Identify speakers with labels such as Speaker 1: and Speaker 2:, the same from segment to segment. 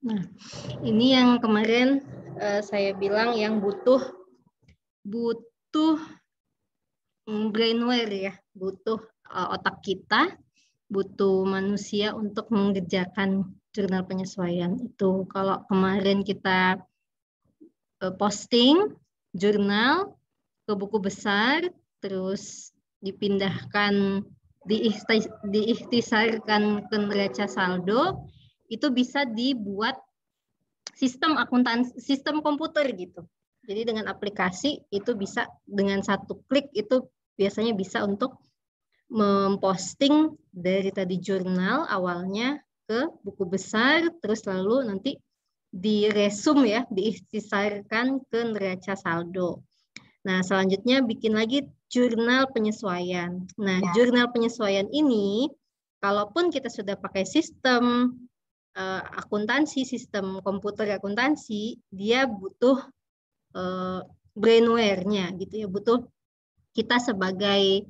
Speaker 1: Nah, ini yang kemarin saya bilang yang butuh brainware ya, butuh otak kita, butuh manusia untuk mengerjakan jurnal penyesuaian itu. Kalau kemarin kita posting jurnal ke buku besar, terus dipindahkan, diikhtisarkan ke neraca saldo, itu bisa dibuat sistem akuntansi, sistem komputer gitu. Jadi dengan aplikasi itu bisa dengan satu klik itu biasanya bisa untuk memposting dari tadi jurnal awalnya ke buku besar, terus lalu nanti diresum ya, diikhtisarkan ke neraca saldo. Nah, selanjutnya bikin lagi jurnal penyesuaian. Nah, jurnal penyesuaian ini, kalaupun kita sudah pakai sistem akuntansi, sistem komputer akuntansi, dia butuh brainware-nya gitu ya, butuh kita sebagai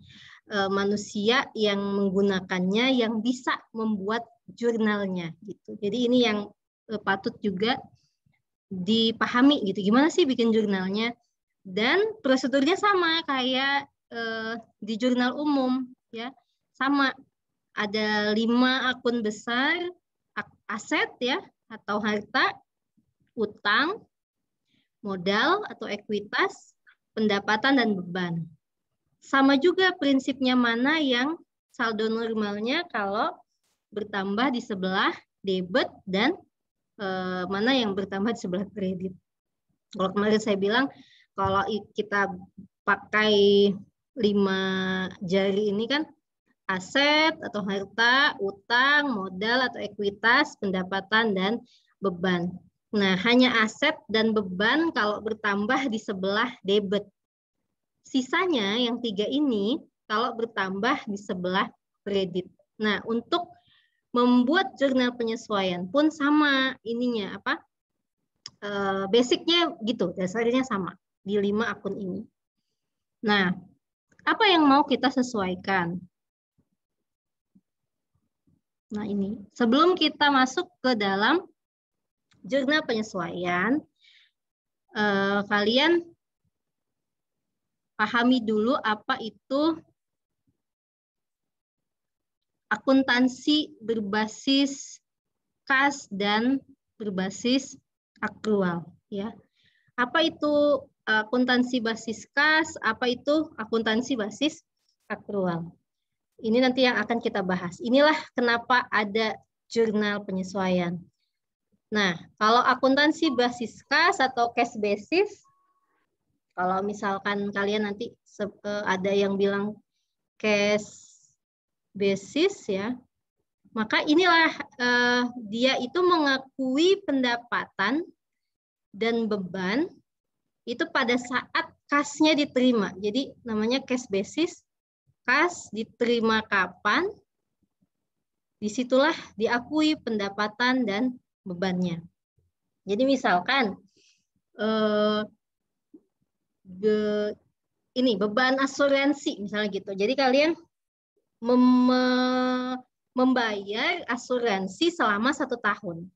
Speaker 1: manusia yang menggunakannya, yang bisa membuat jurnalnya gitu. Jadi ini yang patut juga dipahami gitu. Gimana sih bikin jurnalnya? Dan prosedurnya sama kayak di jurnal umum ya, sama ada 5 akun besar, aset ya atau harta, utang, modal atau ekuitas, pendapatan dan beban. Sama juga prinsipnya mana yang saldo normalnya kalau bertambah di sebelah debit dan mana yang bertambah di sebelah kredit. Kalau kemarin saya bilang kalau kita pakai 5 jari ini kan aset atau harta, utang, modal atau ekuitas, pendapatan dan beban. Nah, hanya aset dan beban kalau bertambah di sebelah debit. Sisanya yang 3 ini kalau bertambah di sebelah kredit. Nah, untuk membuat jurnal penyesuaian pun sama ininya apa? Basicnya gitu, dasarnya sama di 5 akun ini. Nah, apa yang mau kita sesuaikan? Nah, ini sebelum kita masuk ke dalam jurnal penyesuaian, kalian pahami dulu apa itu akuntansi berbasis kas dan berbasis akrual ya. Apa itu akuntansi basis kas, apa itu akuntansi basis akrual. Ini nanti yang akan kita bahas. Inilah kenapa ada jurnal penyesuaian. Nah, kalau akuntansi basis kas atau cash basis, kalau misalkan kalian nanti ada yang bilang cash basis ya, maka inilah dia itu mengakui pendapatan dan beban itu pada saat kasnya diterima. Jadi namanya cash basis, kas diterima kapan, disitulah diakui pendapatan dan bebannya. Jadi misalkan ini beban asuransi misalnya gitu. Jadi kalian membayar asuransi selama 1 tahun.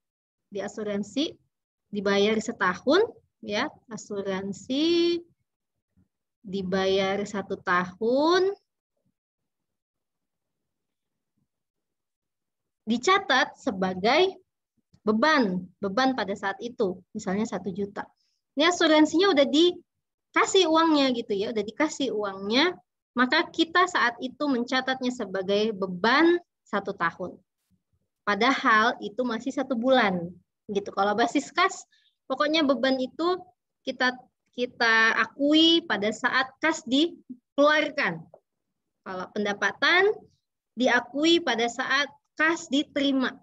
Speaker 1: Di asuransi dibayar setahun, ya asuransi dibayar 1 tahun, dicatat sebagai beban pada saat itu, misalnya 1 juta. Ini asuransinya udah dikasih uangnya gitu ya, udah dikasih uangnya, maka kita saat itu mencatatnya sebagai beban 1 tahun. Padahal itu masih 1 bulan gitu. Kalau basis kas, pokoknya beban itu kita akui pada saat kas dikeluarkan. Kalau pendapatan diakui pada saat kas diterima.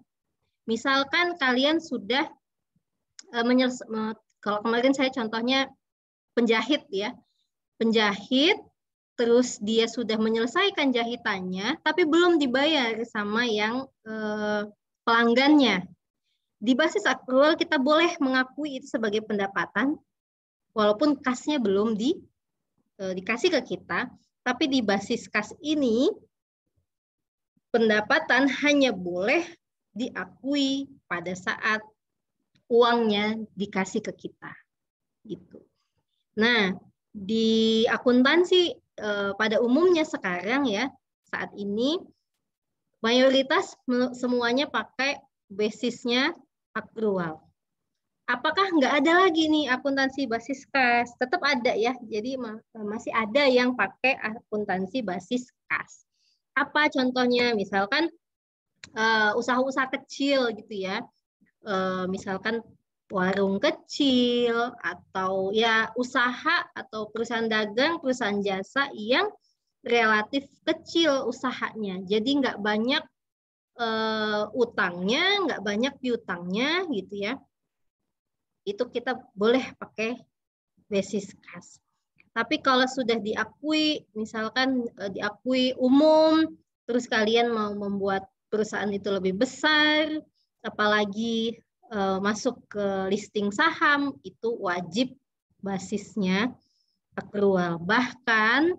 Speaker 1: Misalkan kalian sudah kalau kemarin saya contohnya penjahit ya. Penjahit terus dia sudah menyelesaikan jahitannya tapi belum dibayar sama yang pelanggannya. Di basis akrual kita boleh mengakui itu sebagai pendapatan walaupun kasnya belum dikasih ke kita, tapi di basis kas ini pendapatan hanya boleh diakui pada saat uangnya dikasih ke kita. Gitu. Nah, di akuntansi pada umumnya sekarang ya, saat ini mayoritas semuanya pakai basisnya akrual. Apakah nggak ada lagi nih akuntansi basis kas? Tetap ada ya, jadi masih ada yang pakai akuntansi basis kas. Apa contohnya? Misalkan usaha-usaha kecil gitu ya, misalkan warung kecil atau ya usaha atau perusahaan dagang, perusahaan jasa yang relatif kecil usahanya. Jadi nggak banyak utangnya, nggak banyak piutangnya gitu ya. Itu kita boleh pakai basis kas. Tapi kalau sudah diakui, misalkan diakui umum, terus kalian mau membuat perusahaan itu lebih besar, apalagi masuk ke listing saham, itu wajib basisnya akrual. Bahkan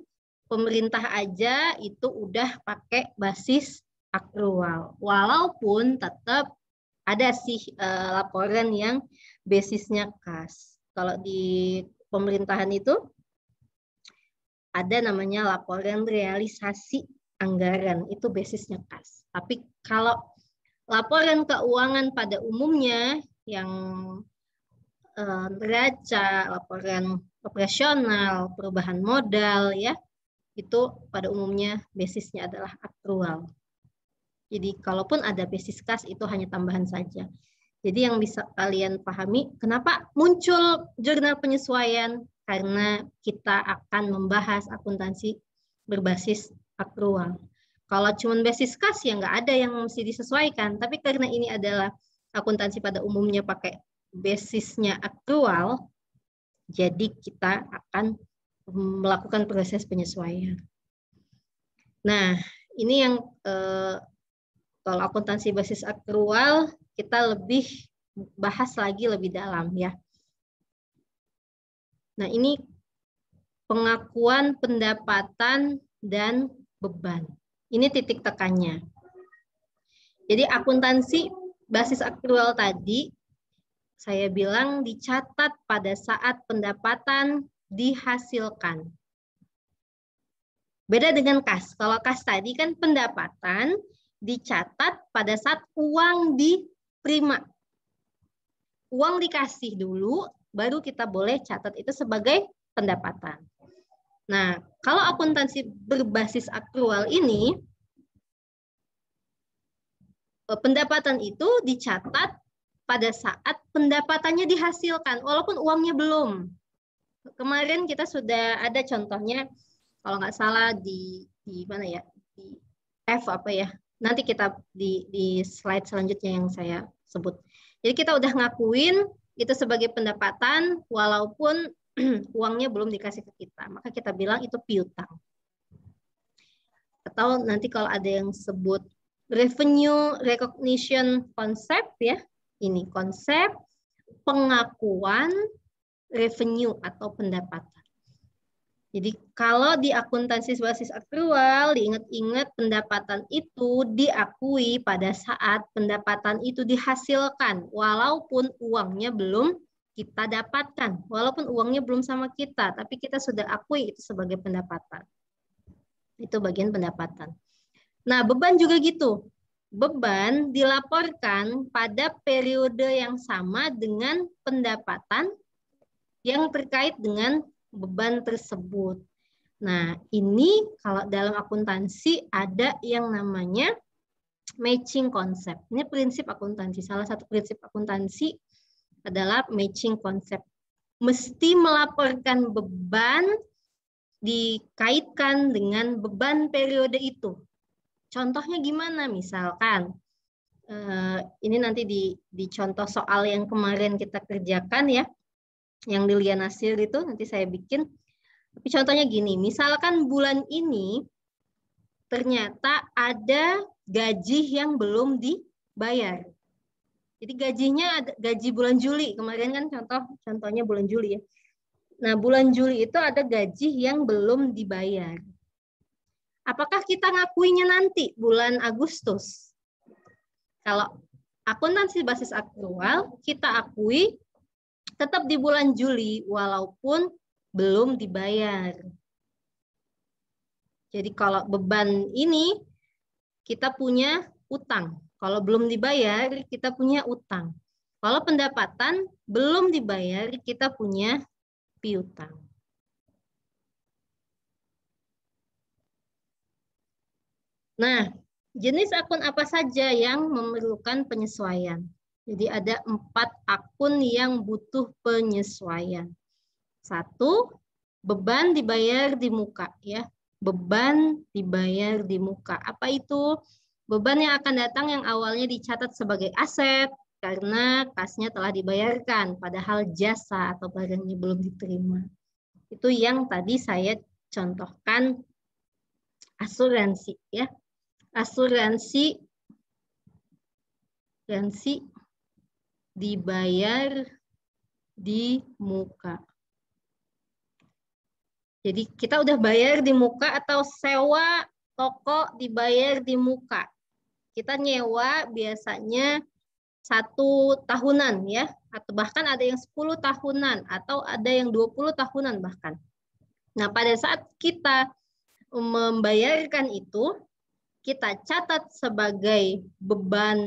Speaker 1: pemerintah aja itu udah pakai basis akrual. Walaupun tetap ada sih laporan yang basisnya kas. Kalau di pemerintahan itu ada namanya laporan realisasi anggaran, itu basisnya kas. Tapi kalau laporan keuangan pada umumnya yang neraca, laporan operasional, perubahan modal ya, itu pada umumnya basisnya adalah akrual. Jadi kalaupun ada basis kas itu hanya tambahan saja. Jadi yang bisa kalian pahami, kenapa muncul jurnal penyesuaian? Karena kita akan membahas akuntansi berbasis akrual. Kalau cuma basis kas ya nggak ada yang mesti disesuaikan. Tapi karena ini adalah akuntansi pada umumnya pakai basisnya akrual, jadi kita akan melakukan proses penyesuaian. Nah, ini yang kalau akuntansi basis akrual kita lebih bahas lagi lebih dalam ya. Nah, ini pengakuan pendapatan dan beban. Ini titik tekannya. Jadi akuntansi basis akrual tadi saya bilang dicatat pada saat pendapatan dihasilkan. Beda dengan kas. Kalau kas tadi kan pendapatan dicatat pada saat uang diterima. Uang dikasih dulu, baru kita boleh catat itu sebagai pendapatan. Nah, kalau akuntansi berbasis akrual ini, pendapatan itu dicatat pada saat pendapatannya dihasilkan, walaupun uangnya belum. Kemarin kita sudah ada contohnya, kalau nggak salah di mana ya, di F apa ya, nanti kita di slide selanjutnya yang saya sebut. Jadi kita udah ngakuin itu sebagai pendapatan walaupun uangnya belum dikasih ke kita. Maka kita bilang itu piutang. Atau nanti kalau ada yang sebut revenue recognition concept ya. Ini konsep pengakuan revenue atau pendapatan. Jadi kalau di akuntansi basis akrual, diingat-ingat pendapatan itu diakui pada saat pendapatan itu dihasilkan, walaupun uangnya belum kita dapatkan, walaupun uangnya belum sama kita, tapi kita sudah akui itu sebagai pendapatan. Itu bagian pendapatan. Nah, beban juga gitu. Beban dilaporkan pada periode yang sama dengan pendapatan yang terkait dengan beban tersebut. Nah, ini kalau dalam akuntansi ada yang namanya matching konsep. Ini prinsip akuntansi. Salah satu prinsip akuntansi adalah matching konsep. Mesti melaporkan beban dikaitkan dengan beban periode itu. Contohnya gimana? Misalkan, ini nanti di contoh soal yang kemarin kita kerjakan ya, yang di Lian Nasir itu nanti saya bikin. Tapi contohnya gini, misalkan bulan ini ternyata ada gaji yang belum dibayar. Jadi gajinya ada gaji bulan Juli, kemarin kan contohnya bulan Juli ya. Nah, bulan Juli itu ada gaji yang belum dibayar. Apakah kita ngakuinya nanti bulan Agustus? Kalau akuntansi basis aktual, kita akui tetap di bulan Juli walaupun belum dibayar. Jadi kalau beban ini kita punya utang. Kalau belum dibayar, kita punya utang. Kalau pendapatan belum dibayar, kita punya piutang. Nah, jenis akun apa saja yang memerlukan penyesuaian? Jadi ada 4 akun yang butuh penyesuaian. 1, beban dibayar di muka, ya. Beban dibayar di muka. Apa itu? Beban yang akan datang yang awalnya dicatat sebagai aset karena kasnya telah dibayarkan, padahal jasa atau barangnya belum diterima. Itu yang tadi saya contohkan asuransi, ya. Asuransi dibayar di muka. Jadi kita udah bayar di muka atau sewa toko dibayar di muka. Kita nyewa biasanya 1 tahunan, ya, atau bahkan ada yang 10 tahunan atau ada yang 20 tahunan bahkan. Nah, pada saat kita membayarkan itu, kita catat sebagai beban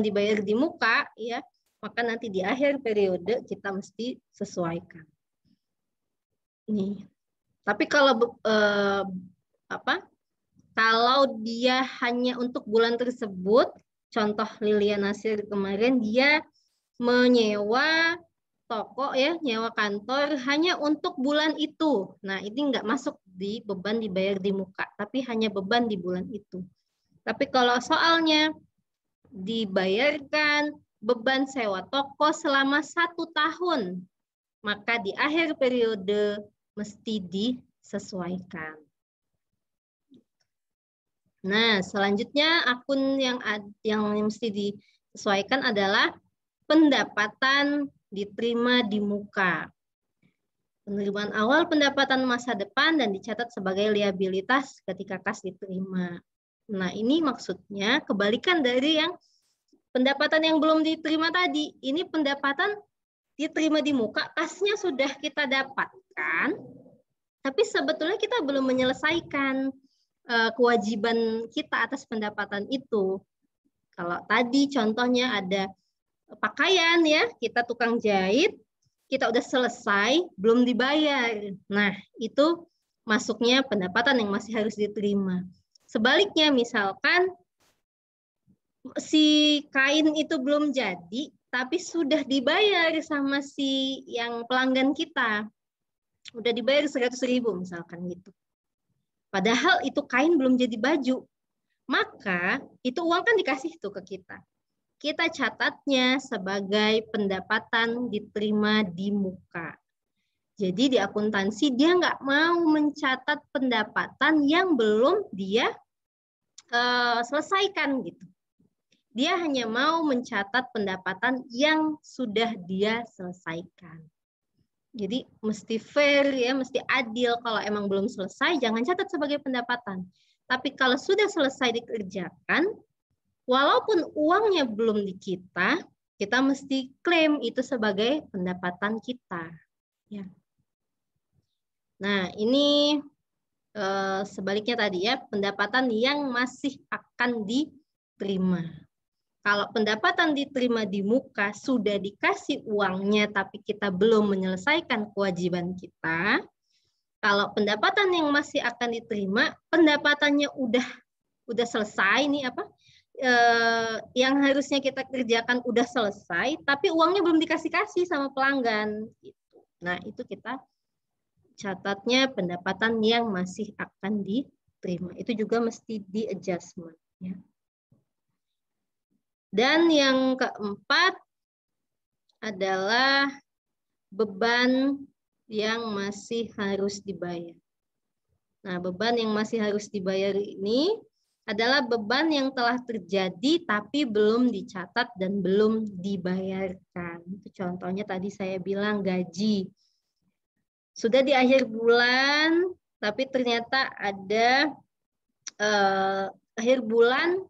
Speaker 1: dibayar di muka, ya, maka nanti di akhir periode kita mesti sesuaikan. Nih. Tapi kalau kalau dia hanya untuk bulan tersebut, contoh Lilian Nasir kemarin, dia menyewa toko, ya, nyewa kantor hanya untuk bulan itu. Nah, ini nggak masuk di beban dibayar di muka, tapi hanya beban di bulan itu. Tapi kalau soalnya dibayarkan beban sewa toko selama 1 tahun, maka di akhir periode mesti disesuaikan. Nah, selanjutnya akun yang mesti disesuaikan adalah pendapatan diterima di muka. Penerimaan awal pendapatan masa depan dan dicatat sebagai liabilitas ketika kas diterima. Nah, ini maksudnya kebalikan dari yang pendapatan yang belum diterima tadi. Ini pendapatan diterima di muka, kasnya sudah kita dapatkan, tapi sebetulnya kita belum menyelesaikan kewajiban kita atas pendapatan itu. Kalau tadi contohnya ada pakaian, ya, kita tukang jahit, kita udah selesai, belum dibayar. Nah, itu masuknya pendapatan yang masih harus diterima. Sebaliknya, misalkan si kain itu belum jadi, tapi sudah dibayar sama si yang pelanggan kita. Udah dibayar 100.000 misalkan gitu. Padahal itu kain belum jadi baju. Maka itu uang kan dikasih tuh ke kita. Kita catatnya sebagai pendapatan diterima di muka. Jadi di akuntansi dia nggak mau mencatat pendapatan yang belum dia selesaikan gitu. Dia hanya mau mencatat pendapatan yang sudah dia selesaikan. Jadi mesti fair, ya, mesti adil. Kalau emang belum selesai, jangan catat sebagai pendapatan. Tapi kalau sudah selesai dikerjakan, walaupun uangnya belum di kita mesti klaim itu sebagai pendapatan kita. Ya. Nah, ini sebaliknya tadi, ya, pendapatan yang masih akan diterima. Kalau pendapatan diterima di muka sudah dikasih uangnya tapi kita belum menyelesaikan kewajiban kita. Kalau pendapatan yang masih akan diterima, pendapatannya udah selesai nih yang harusnya kita kerjakan udah selesai, tapi uangnya belum dikasih sama pelanggan. Nah, itu kita catatnya pendapatan yang masih akan diterima. Itu juga mesti di adjustment. Ya. Dan yang keempat adalah beban yang masih harus dibayar. Nah, beban yang masih harus dibayar ini adalah beban yang telah terjadi tapi belum dicatat dan belum dibayarkan. Itu contohnya tadi saya bilang gaji. Sudah di akhir bulan, tapi ternyata ada akhir bulan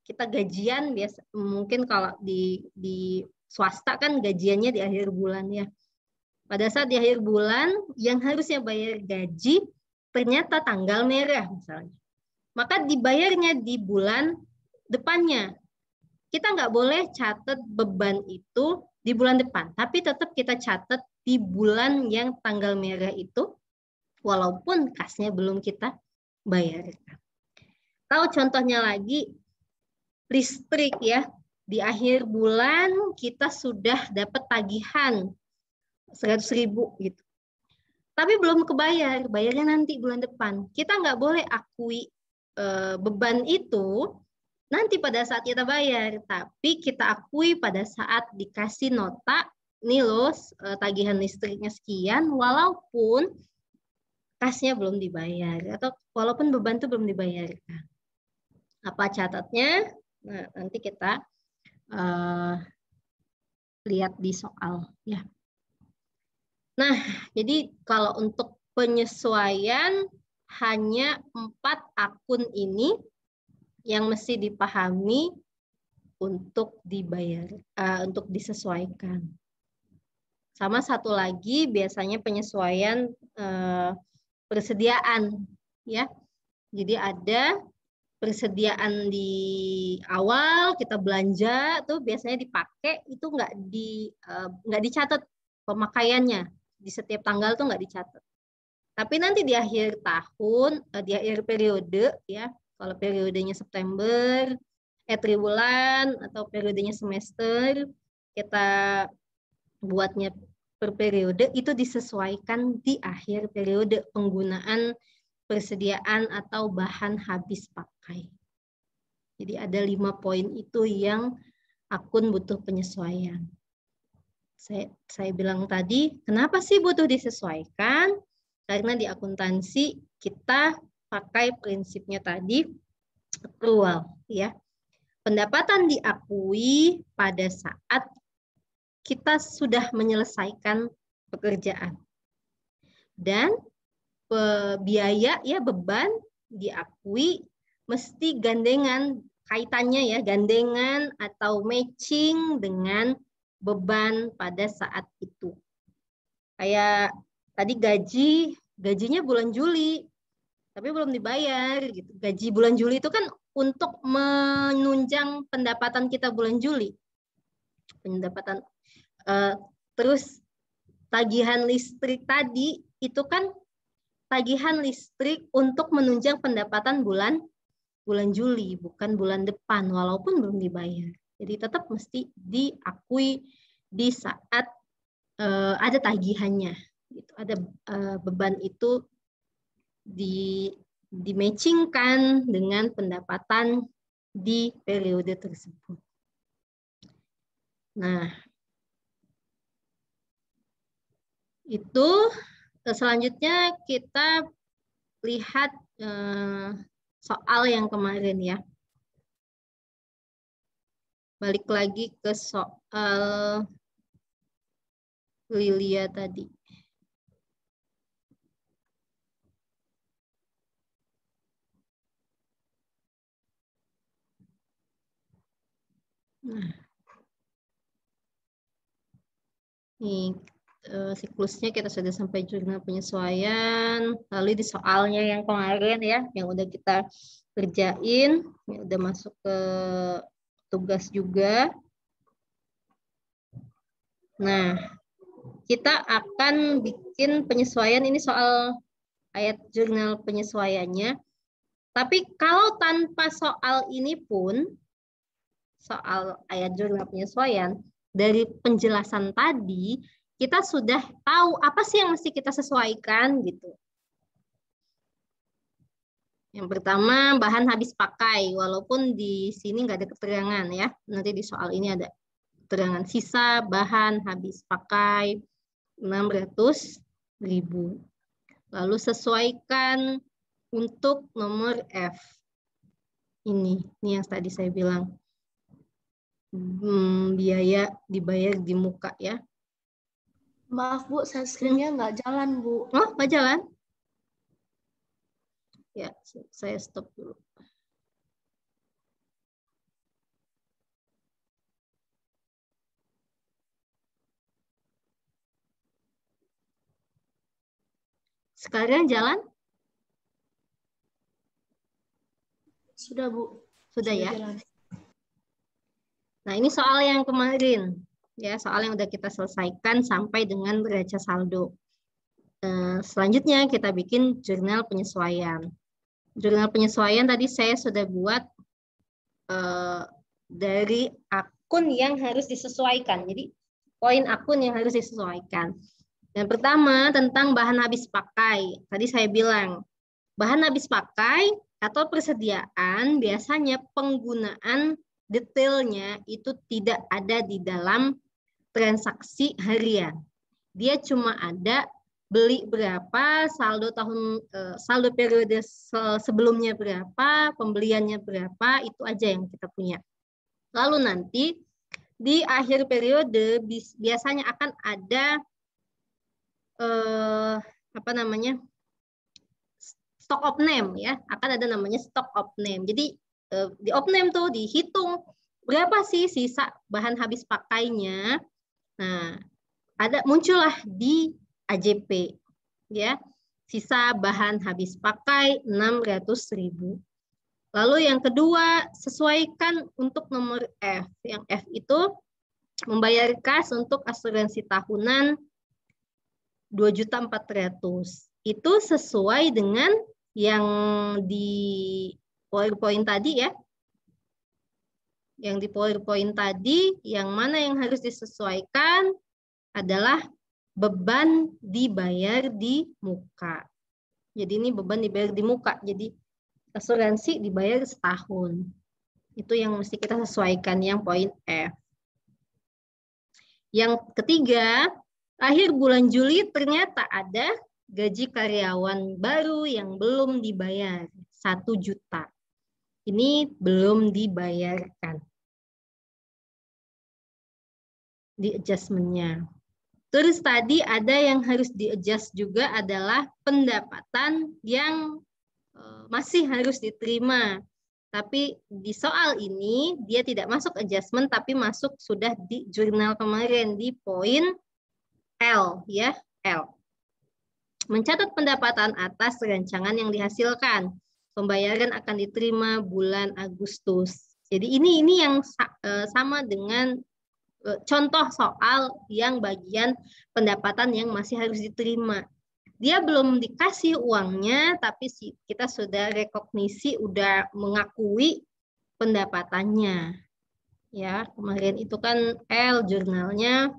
Speaker 1: kita gajian, biasa mungkin kalau di swasta kan gajiannya di akhir bulan ya. Pada saat di akhir bulan yang harusnya bayar gaji ternyata tanggal merah misalnya. Maka dibayarnya di bulan depannya. Kita nggak boleh catat beban itu di bulan depan, tapi tetap kita catat di bulan yang tanggal merah itu, walaupun kasnya belum kita bayarkan. Tahu contohnya lagi, listrik ya. Di akhir bulan kita sudah dapat tagihan 100.000 gitu. Tapi belum kebayar, bayarnya nanti bulan depan. Kita nggak boleh akui beban itu nanti pada saat kita bayar, tapi kita akui pada saat dikasih nota, nih loh tagihan listriknya sekian, walaupun kasnya belum dibayar atau walaupun beban itu belum dibayarkan. Apa catatnya? Nah, nanti kita lihat di soal ya. Nah, jadi kalau untuk penyesuaian hanya 4 akun ini yang mesti dipahami untuk dibayar, untuk disesuaikan. Sama satu lagi biasanya penyesuaian persediaan ya. Jadi ada persediaan di awal kita belanja tuh biasanya dipakai itu nggak dicatat pemakaiannya di setiap tanggal tuh nggak dicatat. Tapi nanti di akhir tahun, di akhir periode ya. Kalau periodenya September, triwulan atau periodenya semester, kita buatnya per periode itu disesuaikan di akhir periode penggunaan persediaan atau bahan habis pakai. Jadi ada 5 poin itu yang akun butuh penyesuaian. Saya bilang tadi, kenapa sih butuh disesuaikan? Karena di akuntansi kita pakai prinsipnya tadi accrual ya. Pendapatan diakui pada saat kita sudah menyelesaikan pekerjaan. Dan biaya ya beban diakui mesti gandengan, kaitannya ya gandengan atau matching dengan beban pada saat itu. Kayak tadi gajinya bulan Juli tapi belum dibayar gitu. Gaji bulan Juli itu kan untuk menunjang pendapatan kita bulan Juli. Pendapatan terus tagihan listrik tadi itu kan tagihan listrik untuk menunjang pendapatan bulan Juli, bukan bulan depan, walaupun belum dibayar. Jadi tetap mesti diakui di saat ada tagihannya. Gitu. Ada beban itu di-matchingkan dengan pendapatan di periode tersebut. Nah, itu selanjutnya kita lihat soal yang kemarin ya. Balik lagi ke soal Lilia tadi. Nah, ini siklusnya kita sudah sampai jurnal penyesuaian. Lalu di soalnya yang kemarin ya, yang udah kita kerjain, yang udah masuk ke tugas juga. Nah, kita akan bikin penyesuaian, ini soal ayat jurnal penyesuaiannya. Tapi kalau tanpa soal ini pun, soal ayat jurnal penyesuaian, dari penjelasan tadi, kita sudah tahu apa sih yang mesti kita sesuaikan gitu. Yang pertama, bahan habis pakai, walaupun di sini nggak ada keterangan ya. Nanti di soal ini ada keterangan sisa bahan habis pakai 600.000. Lalu sesuaikan untuk nomor F. Ini yang tadi saya bilang. Biaya dibayar di muka ya.
Speaker 2: Maaf Bu, screen-nya nggak jalan Bu.
Speaker 1: Oh, nggak jalan? Ya, saya stop dulu. Sekarang jalan?
Speaker 2: Sudah, Bu.
Speaker 1: Sudah ya?
Speaker 2: Jalan.
Speaker 1: Nah, ini soal yang kemarin. Ya, soal yang udah kita selesaikan sampai dengan neraca saldo. Selanjutnya kita bikin jurnal penyesuaian. Jurnal penyesuaian tadi saya sudah buat dari akun yang harus disesuaikan. Jadi, poin akun yang harus disesuaikan. Yang pertama tentang bahan habis pakai. Tadi saya bilang, bahan habis pakai atau persediaan biasanya penggunaan detailnya itu tidak ada di dalam transaksi harian. Dia cuma ada beli berapa, saldo periode sebelumnya berapa, pembeliannya berapa, itu aja yang kita punya. Lalu nanti di akhir periode biasanya akan ada stock of name ya, akan ada namanya stock of name. Jadi di of name tuh dihitung berapa sih sisa bahan habis pakainya. Nah, muncullah di AJP ya, sisa bahan habis pakai 600.000. Lalu yang kedua, sesuaikan untuk nomor F. Yang F itu membayar kas untuk asuransi tahunan 2.400.000. Itu sesuai dengan yang di PowerPoint tadi ya. Yang di PowerPoint tadi, yang mana yang harus disesuaikan adalah beban dibayar di muka. Jadi ini beban dibayar di muka. Jadi asuransi dibayar setahun. Itu yang mesti kita sesuaikan, yang poin F. Yang ketiga, akhir bulan Juli ternyata ada gaji karyawan baru yang belum dibayar, 1 juta. Ini belum dibayarkan di adjustment-nya. Terus tadi ada yang harus di-adjust juga adalah pendapatan yang masih harus diterima. Tapi di soal ini dia tidak masuk adjustment tapi masuk sudah di jurnal kemarin di poin L ya, L. Mencatat pendapatan atas rancangan yang dihasilkan. Pembayaran akan diterima bulan Agustus. Jadi ini yang sama dengan contoh soal yang bagian pendapatan yang masih harus diterima. Dia belum dikasih uangnya, tapi kita sudah rekognisi, udah mengakui pendapatannya. Ya, kemarin itu kan L jurnalnya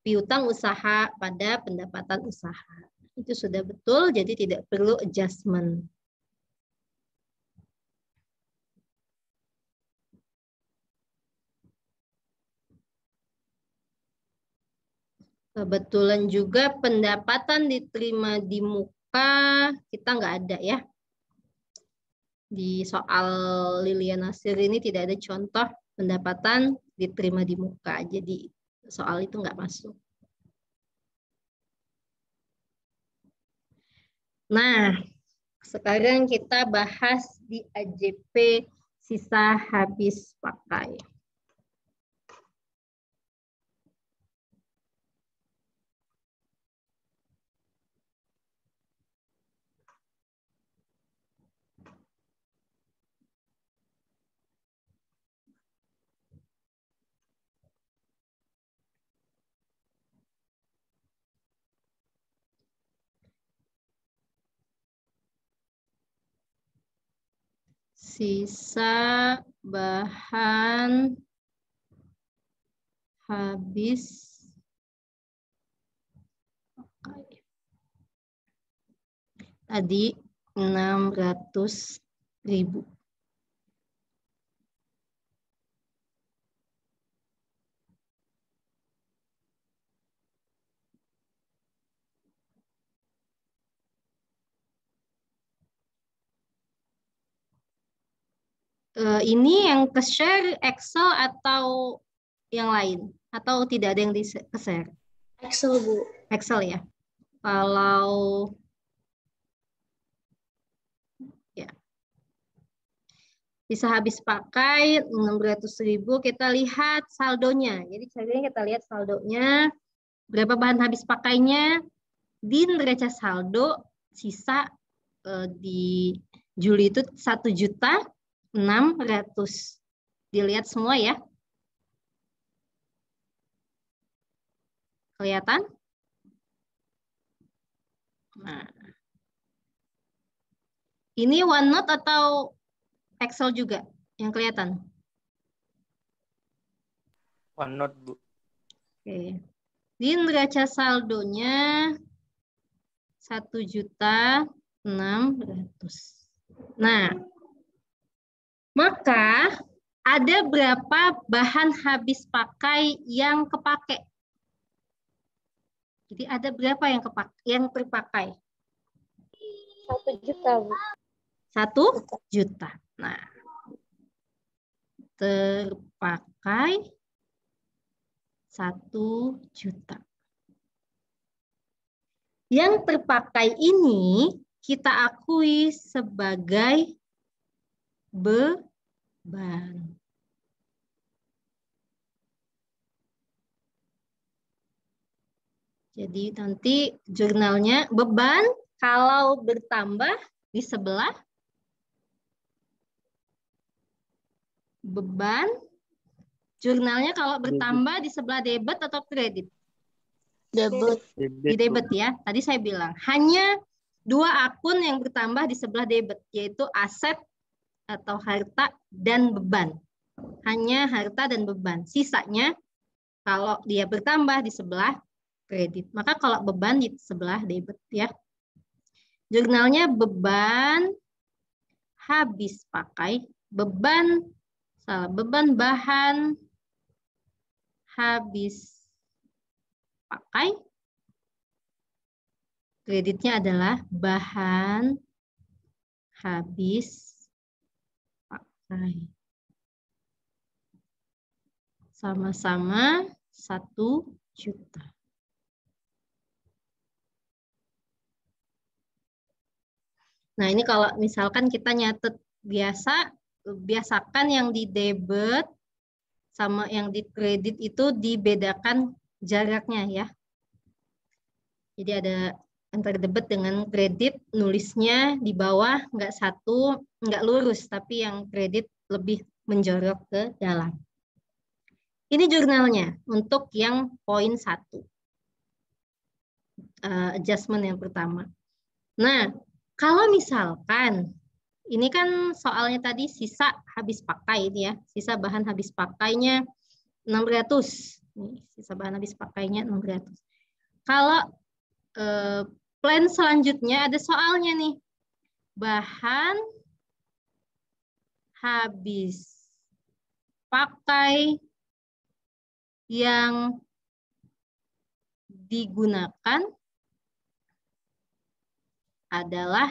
Speaker 1: piutang usaha pada pendapatan usaha. Itu sudah betul, jadi tidak perlu adjustment. Kebetulan juga pendapatan diterima di muka kita nggak ada ya. Di soal Lilian Nasir ini tidak ada contoh pendapatan diterima di muka. Jadi soal itu nggak masuk. Nah, sekarang kita bahas di AJP sisa habis pakai. Sisa bahan habis pakai. Tadi 600.000. Ini yang ke-share Excel atau yang lain? Atau tidak ada yang di-share?
Speaker 2: Excel, Bu.
Speaker 1: Excel ya. Kalau ya bisa habis pakai 600.000, kita lihat saldonya. Jadi caranya kita lihat saldonya, berapa bahan habis pakainya, di neraca saldo sisa di Juli itu 1.600.000. Dilihat semua ya. Kelihatan? Nah. Ini OneNote atau Excel juga yang kelihatan?
Speaker 3: OneNote, Bu.
Speaker 1: Oke. Di neraca saldonya 1.600.000. Nah, maka ada berapa bahan habis pakai yang kepake? Jadi ada berapa yang terpakai?
Speaker 2: 1 juta, Bu.
Speaker 1: 1 juta. Nah, terpakai 1 juta. Yang terpakai ini kita akui sebagai beban. Jadi nanti jurnalnya beban kalau bertambah di sebelah beban, jurnalnya kalau bertambah di sebelah debit atau kredit?
Speaker 2: Debit.
Speaker 1: Di debit ya. Tadi saya bilang hanya 2 akun yang bertambah di sebelah debit, yaitu aset atau harta dan beban. Hanya harta dan beban. Sisanya kalau dia bertambah di sebelah kredit. Maka kalau beban di sebelah debit ya. Jurnalnya beban habis pakai, beban bahan habis pakai, kreditnya adalah bahan habis pakai. Sama-sama 1 juta. Nah, ini kalau misalkan kita nyatet biasakan yang di debit sama yang di kredit itu dibedakan jaraknya ya. Jadi ada antara debit dengan kredit, nulisnya di bawah nggak lurus, tapi yang kredit lebih menjorok ke dalam. Ini jurnalnya untuk yang poin 1. Adjustment yang pertama. Nah, kalau misalkan ini kan soalnya tadi sisa habis pakai ini ya, sisa bahan habis pakainya 600. Nih, sisa bahan habis pakainya 600. Kalau plan selanjutnya ada soalnya nih. Bahan habis pakai yang digunakan adalah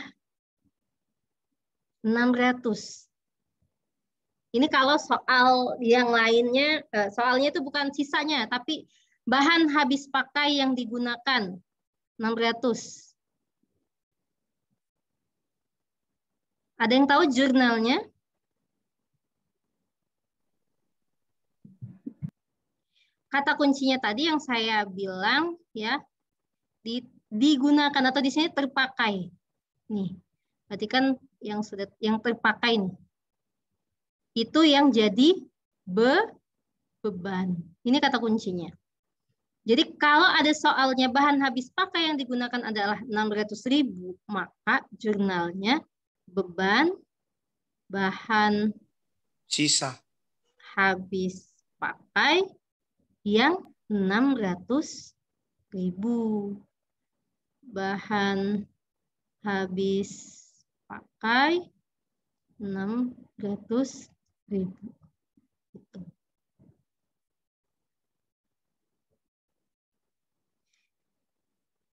Speaker 1: 600. Ini kalau soal yang lainnya, soalnya itu bukan sisanya, tapi bahan habis pakai yang digunakan 600. Ada yang tahu jurnalnya? Kata kuncinya tadi yang saya bilang ya, digunakan atau di sini terpakai. Nih, berarti kan yang terpakai nih. Itu yang jadi beban. Ini kata kuncinya. Jadi kalau ada soalnya bahan habis pakai yang digunakan adalah 600.000, maka jurnalnya beban bahan
Speaker 3: Sisa.
Speaker 1: habis pakai yang 600.000. Bahan habis pakai 600.000. Gitu.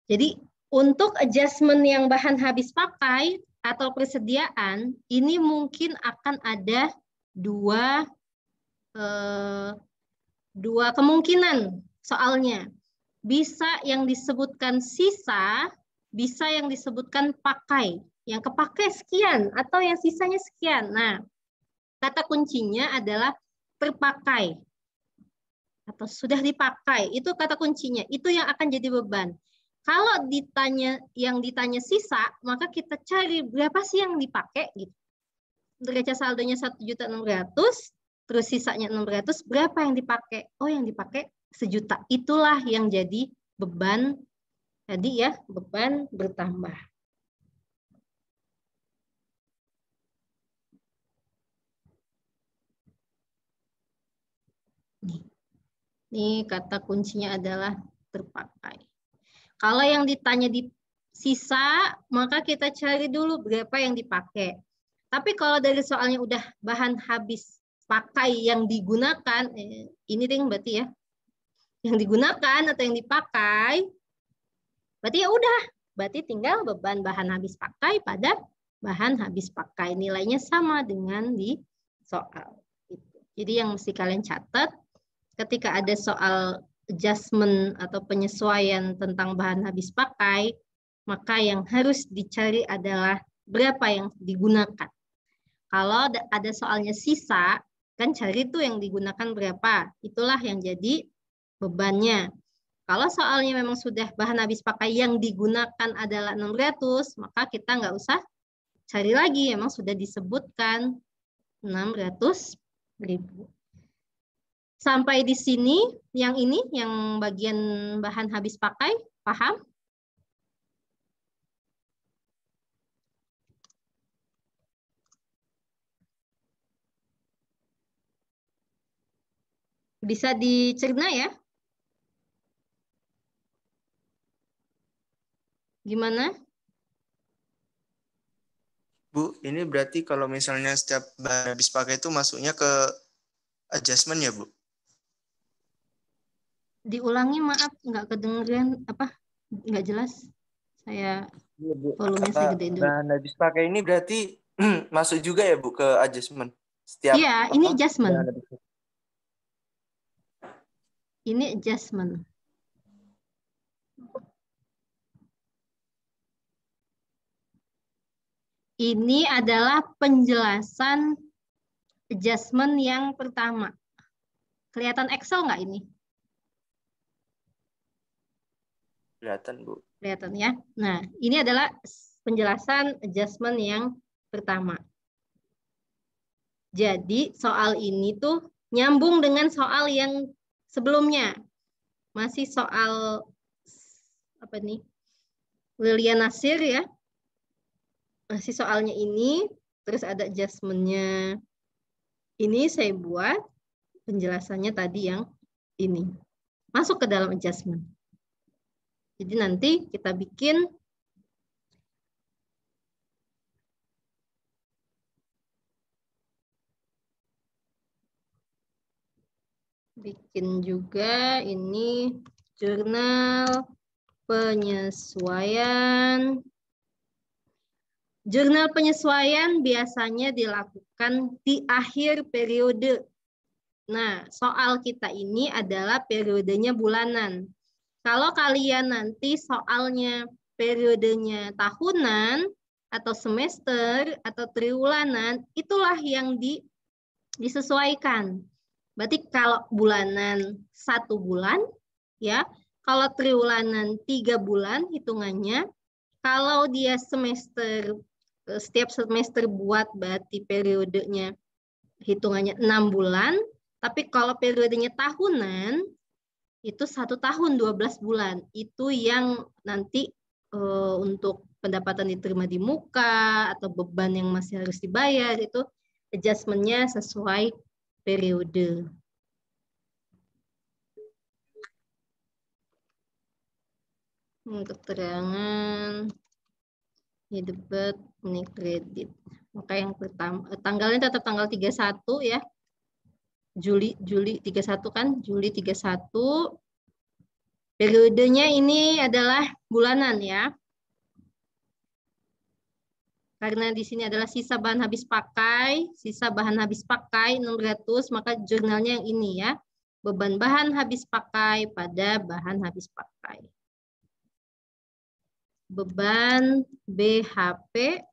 Speaker 1: Jadi untuk adjustment yang bahan habis pakai atau persediaan, ini mungkin akan ada dua kemungkinan soalnya. Bisa yang disebutkan sisa, bisa yang disebutkan pakai. Yang kepakai sekian atau yang sisanya sekian. Nah, kata kuncinya adalah terpakai atau sudah dipakai. Itu kata kuncinya. Itu yang akan jadi beban. Kalau yang ditanya sisa, maka kita cari berapa sih yang dipakai gitu. Neraca saldonya 1.600.000, terus sisanya 600, berapa yang dipakai? Oh, yang dipakai 1.000.000. Itulah yang jadi beban tadi ya, beban bertambah. Ini kata kuncinya adalah terpakai. Kalau yang ditanya di sisa, maka kita cari dulu berapa yang dipakai. Tapi kalau dari soalnya udah bahan habis pakai yang digunakan, ini deh berarti ya, yang digunakan atau yang dipakai, berarti ya udah, berarti tinggal beban bahan habis pakai pada bahan habis pakai. Nilainya sama dengan di soal. Jadi yang mesti kalian catat, ketika ada soal adjustment atau penyesuaian tentang bahan habis pakai, maka yang harus dicari adalah berapa yang digunakan. Kalau ada soalnya sisa, kan cari tuh yang digunakan berapa. Itulah yang jadi bebannya. Kalau soalnya memang sudah bahan habis pakai yang digunakan adalah 600, maka kita nggak usah cari lagi. Memang sudah disebutkan 600.000. Sampai di sini, yang ini, yang bagian bahan habis pakai, paham? Bisa dicerna ya? Gimana?
Speaker 3: Bu, ini berarti kalau misalnya setiap bahan habis pakai itu masuknya ke adjustment ya, Bu?
Speaker 1: Diulangi, maaf, nggak kedengeran, apa, nggak jelas. Saya
Speaker 3: Iya, Bu.
Speaker 1: volumenya
Speaker 3: Kata
Speaker 1: saya gedein dulu.
Speaker 3: bahan habis pakai ini berarti masuk juga ya, Bu, ke adjustment? Setiap
Speaker 1: Iya, ini
Speaker 3: apa?
Speaker 1: adjustment.
Speaker 3: Bahan habis pakai.
Speaker 1: Ini adjustment. Ini adalah penjelasan adjustment yang pertama. Kelihatan Excel nggak ini?
Speaker 3: Kelihatan, Bu.
Speaker 1: Kelihatan ya. Nah, ini adalah penjelasan adjustment yang pertama. Jadi soal ini tuh nyambung dengan soal yang sebelumnya. Masih soal apa nih? Lilian Nasir ya. Masih soalnya ini, terus ada adjustment-nya. Ini saya buat penjelasannya tadi yang ini. Masuk ke dalam adjustment. Jadi nanti kita bikin juga ini jurnal penyesuaian. Jurnal penyesuaian biasanya dilakukan di akhir periode. Nah, soal kita ini adalah periodenya bulanan. Kalau kalian nanti soalnya periodenya tahunan atau semester atau triwulanan, itulah yang disesuaikan. Berarti kalau bulanan 1 bulan, ya, kalau triwulanan 3 bulan hitungannya, kalau dia semester, setiap semester buat berarti periodenya hitungannya 6 bulan, tapi kalau periodenya tahunan, itu 1 tahun 12 bulan. Itu yang nanti untuk pendapatan diterima di muka atau beban yang masih harus dibayar, itu adjustment-nya sesuai periode. Keterangan ini debit, ini kredit. Maka yang pertama, tanggalnya tetap tanggal 31 ya. Juli 31 kan, Juli 31. Periodenya ini adalah bulanan ya. Karena di sini adalah sisa bahan habis pakai, 600, maka jurnalnya yang ini ya. Beban bahan habis pakai pada bahan habis pakai. Beban BHP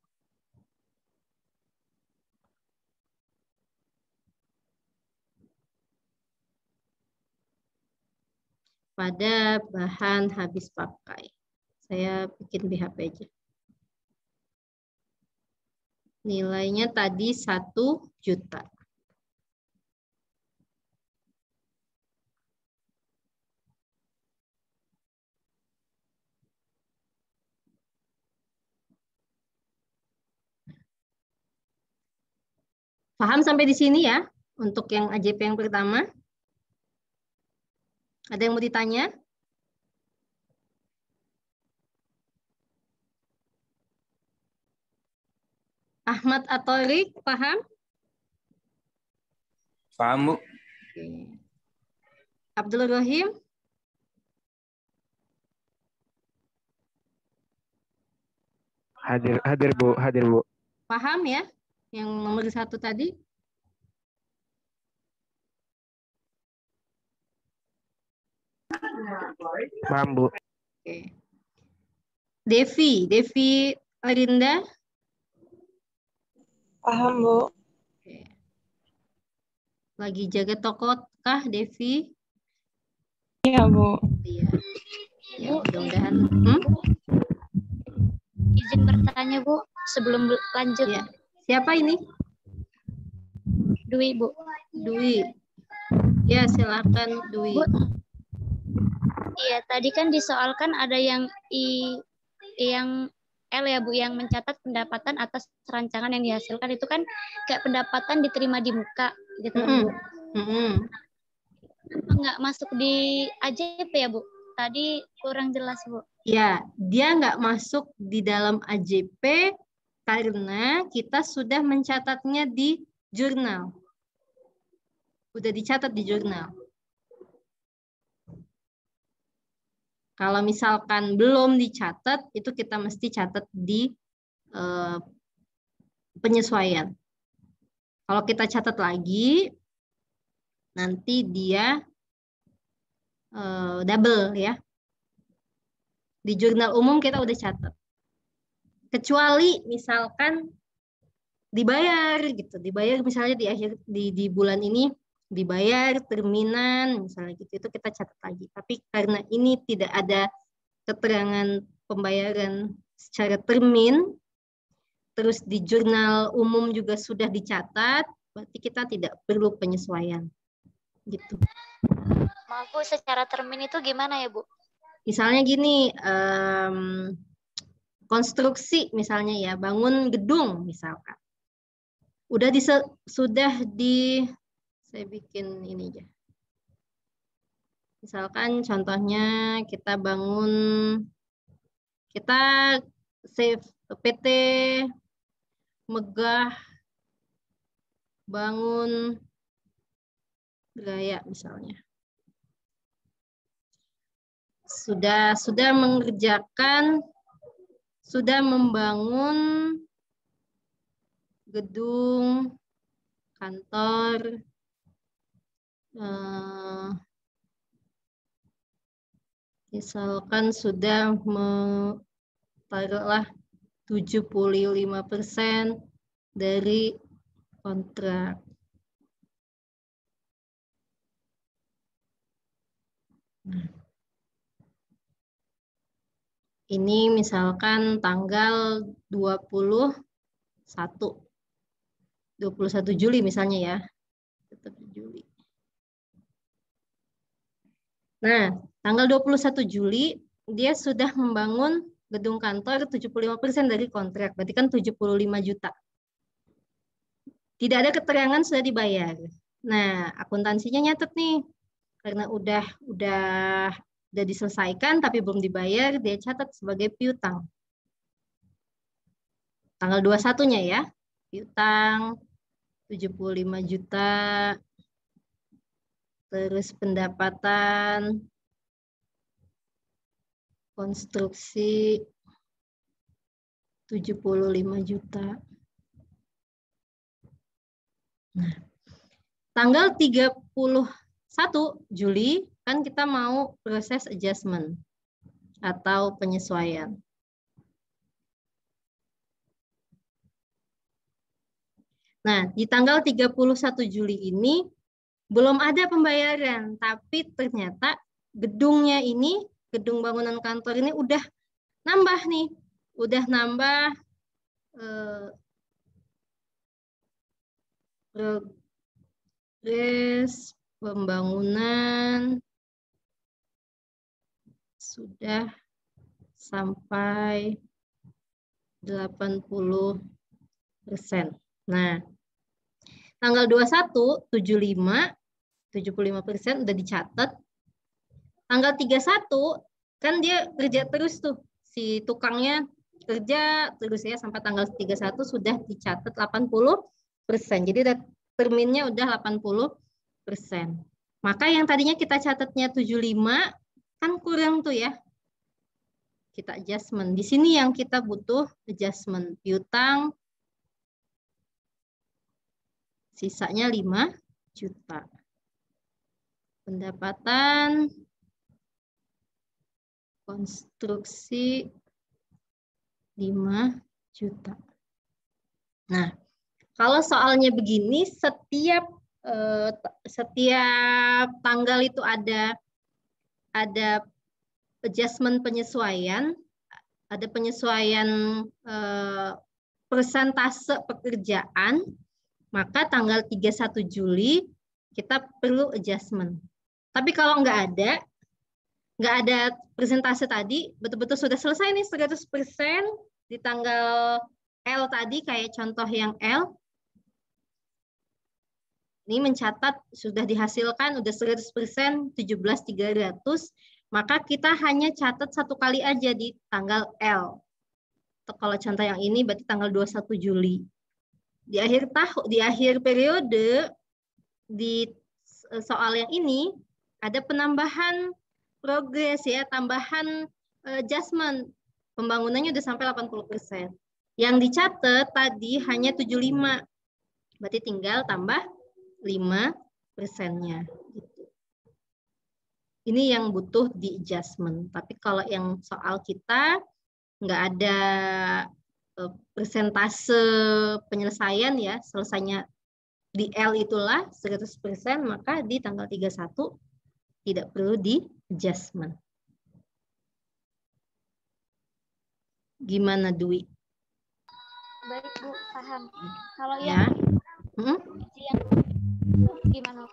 Speaker 1: pada bahan habis pakai. Saya bikin BHP aja. Nilainya tadi 1 juta. Paham sampai di sini ya? Untuk yang AJP yang pertama. Ada yang mau ditanya? Ahmad atau Rik, paham?
Speaker 4: Paham, Bu.
Speaker 1: Oke. Abdul Rahim?
Speaker 4: Hadir, Bu. Hadir, Bu.
Speaker 1: Paham ya? Yang nomor 1 tadi?
Speaker 4: Paham, Bu.
Speaker 1: Oke. Devi Arinda?
Speaker 2: Paham, Bu.
Speaker 1: Oke. Lagi jaga toko kah, Devi?
Speaker 2: Iya, Bu.
Speaker 1: Iya. Ya, mudah-mudahan.
Speaker 5: Izin bertanya, Bu, sebelum lanjut.
Speaker 1: Ya. Siapa ini?
Speaker 5: Dwi, Bu.
Speaker 1: Dwi. Ya, silakan Dwi.
Speaker 5: Bu. Iya, tadi kan disoalkan ada yang yang L ya, Bu, yang mencatat pendapatan atas rancangan yang dihasilkan. Itu kan kayak pendapatan diterima di muka gitu, Bu. Nggak masuk di AJP ya, Bu? Tadi kurang jelas, Bu.
Speaker 1: Ya, dia nggak masuk di dalam AJP karena kita sudah mencatatnya di jurnal. Udah dicatat di jurnal. Kalau misalkan belum dicatat, itu kita mesti catat di penyesuaian. Kalau kita catat lagi, nanti dia double ya. Di jurnal umum kita udah catat. Kecuali misalkan dibayar gitu, dibayar misalnya di bulan ini dibayar terminan misalnya gitu, itu kita catat lagi. Tapi karena ini tidak ada keterangan pembayaran secara termin, terus di jurnal umum juga sudah dicatat, berarti kita tidak perlu penyesuaian gitu.
Speaker 5: Maaf, Bu, secara termin itu gimana ya, Bu?
Speaker 1: Misalnya gini, konstruksi misalnya ya, bangun gedung misalkan. Saya bikin ini aja. Misalkan contohnya kita save PT Megah Bangun Gaya misalnya. Sudah membangun gedung kantor misalkan sudah taruhlah 75% dari kontrak. Ini misalkan tanggal 21 Juli misalnya ya. Juli. Nah, tanggal 21 Juli dia sudah membangun gedung kantor 75% dari kontrak, berarti kan 75 juta. Tidak ada keterangan sudah dibayar. Nah, akuntansinya nyatet nih. Karena udah diselesaikan tapi belum dibayar, dia catat sebagai piutang. Tanggal 21-nya ya, piutang 75 juta. Terus pendapatan konstruksi 75 juta. Nah, tanggal 31 Juli kan kita mau proses adjustment atau penyesuaian. Nah, di tanggal 31 Juli ini belum ada pembayaran, tapi ternyata gedung bangunan kantor ini udah nambah nih, udah nambah progres pembangunan sudah sampai 80%. Nah, tanggal 21, 75% udah dicatat. Tanggal 31, kan dia kerja terus tuh. Si tukangnya kerja terus ya sampai tanggal 31 sudah dicatat 80%. Jadi terminnya udah 80%. Maka yang tadinya kita catatnya 75, kan kurang tuh ya. Kita adjustment. Di sini yang kita butuh adjustment. Piutang sisanya 5 juta. Pendapatan konstruksi 5 juta. Nah, kalau soalnya begini, setiap tanggal itu ada adjustment penyesuaian, ada penyesuaian persentase pekerjaan, maka tanggal 31 Juli kita perlu adjustment. Tapi kalau nggak ada persentase tadi, betul-betul sudah selesai nih 100% di tanggal L tadi, kayak contoh yang L, ini mencatat sudah dihasilkan, udah 100%, 17.300, maka kita hanya catat satu kali aja di tanggal L. Kalau contoh yang ini berarti tanggal 21 Juli. Di akhir periode, di soal yang ini, ada penambahan progres ya, tambahan adjustment. Pembangunannya udah sampai 80%. Yang dicatat tadi hanya 75. Berarti tinggal tambah 5%-nya. Gitu. Ini yang butuh di adjustment. Tapi kalau yang soal kita nggak ada persentase penyelesaian ya, selesainya di L itulah 100%, maka di tanggal 31 tidak perlu di adjustment. Gimana Dwi?
Speaker 5: Baik Bu, paham. Kalau
Speaker 1: Ya.
Speaker 5: yang gimana?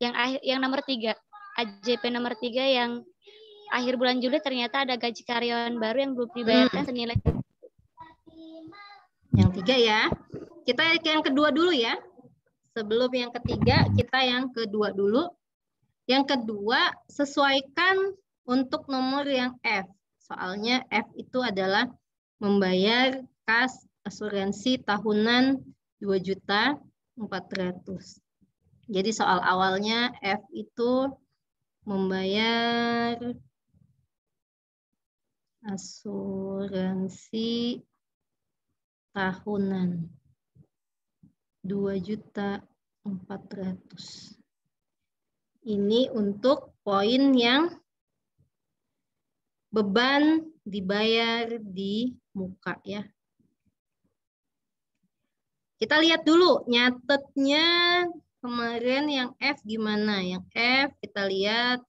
Speaker 5: Nah, yang nomor 3, AJP nomor 3 yang akhir bulan Juli ternyata ada gaji karyawan baru yang belum dibayarkan senilai.
Speaker 1: Yang 3 ya. Kita yang kedua dulu ya. Sebelum yang ketiga, kita yang kedua dulu. Yang kedua, sesuaikan untuk nomor yang F. Soalnya F itu adalah membayar kas asuransi tahunan 2.400.000. Jadi soal awalnya F itu membayar asuransi tahunan 2.400.000. Ini untuk poin yang beban dibayar di muka ya. Kita lihat dulu nyatetnya kemarin yang F gimana. Yang F kita lihat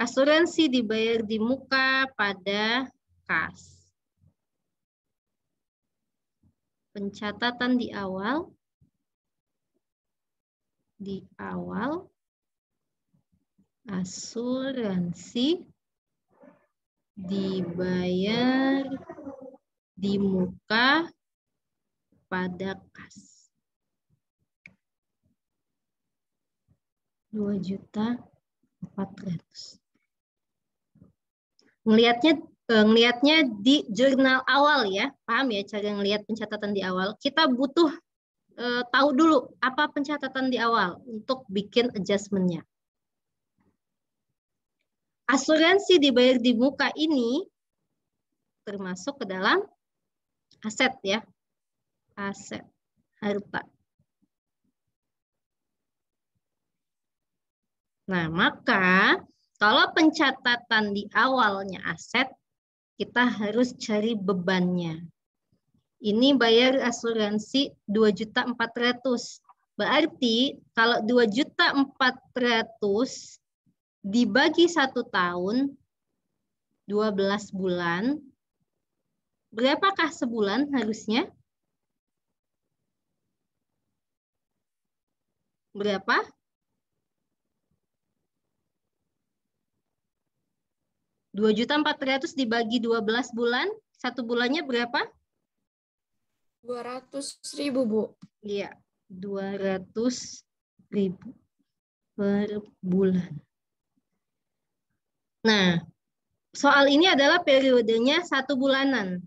Speaker 1: asuransi dibayar di muka pada kas. Pencatatan di awal. Asuransi dibayar di muka pada kas. 2.400.000. Ngelihatnya di jurnal awal ya, paham ya cara ngelihat pencatatan di awal. Kita butuh tahu dulu apa pencatatan di awal untuk bikin adjustment-nya. Asuransi dibayar di muka ini termasuk ke dalam aset ya. Aset, harta. Nah, maka kalau pencatatan di awalnya aset, kita harus cari bebannya. Ini bayar asuransi 2.400.000. Berarti kalau 2.400.000 dibagi 1 tahun, 12 bulan. Berapakah sebulan harusnya? Berapa? Rp2.400.000 dibagi 12 bulan, satu bulannya berapa?
Speaker 2: 200.000, Bu.
Speaker 1: Iya, 200.000 per bulan. Nah, soal ini adalah periodenya 1 bulanan.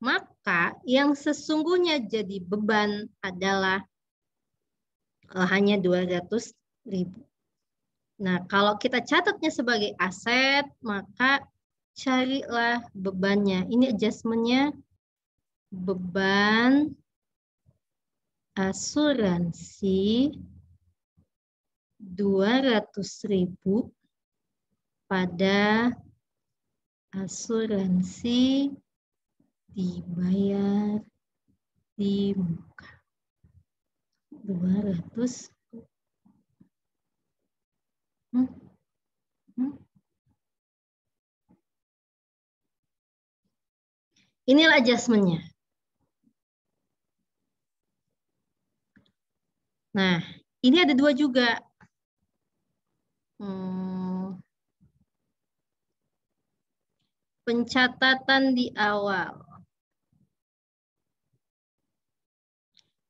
Speaker 1: Maka yang sesungguhnya jadi beban adalah hanya 200.000. Nah, kalau kita catatnya sebagai aset, maka carilah bebannya. Ini adjustment-nya beban asuransi 200.000 pada asuransi dibayar di muka. 200. Inilah adjustment-nya. Nah, ini ada 2 juga. Pencatatan di awal.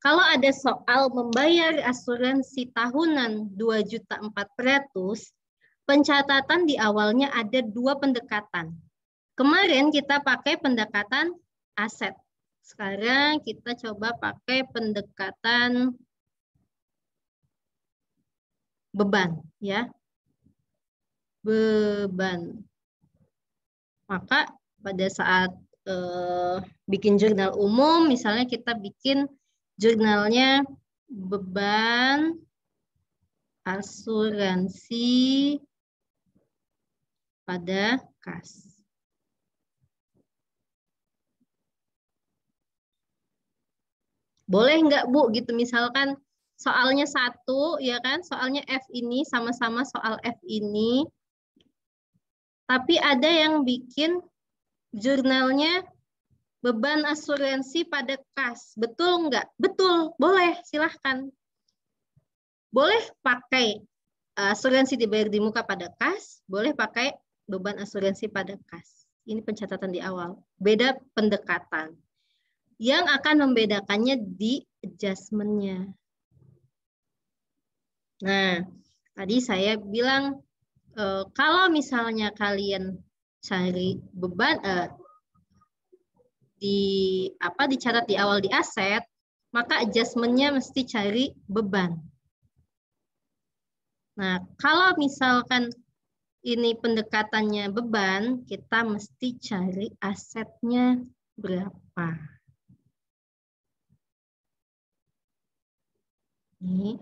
Speaker 1: Kalau ada soal membayar asuransi tahunan 2.400.000, pencatatan di awalnya ada 2 pendekatan. Kemarin kita pakai pendekatan aset. Sekarang kita coba pakai pendekatan beban, ya. Beban. Maka pada saat bikin jurnal umum, misalnya kita bikin jurnalnya beban asuransi pada kas. Boleh nggak, Bu, gitu misalkan soalnya 1, ya kan, soalnya F ini sama-sama soal F ini, tapi ada yang bikin jurnalnya beban asuransi pada kas. Betul nggak? Betul, boleh, silahkan. Boleh pakai asuransi dibayar di muka pada kas, boleh pakai beban asuransi pada kas. Ini pencatatan di awal. Beda pendekatan. Yang akan membedakannya di adjustment-nya. Nah, tadi saya bilang kalau misalnya kalian cari beban dicatat di awal di aset, maka adjustment-nya mesti cari beban. Nah, kalau misalkan ini pendekatannya beban, kita mesti cari asetnya berapa. Ini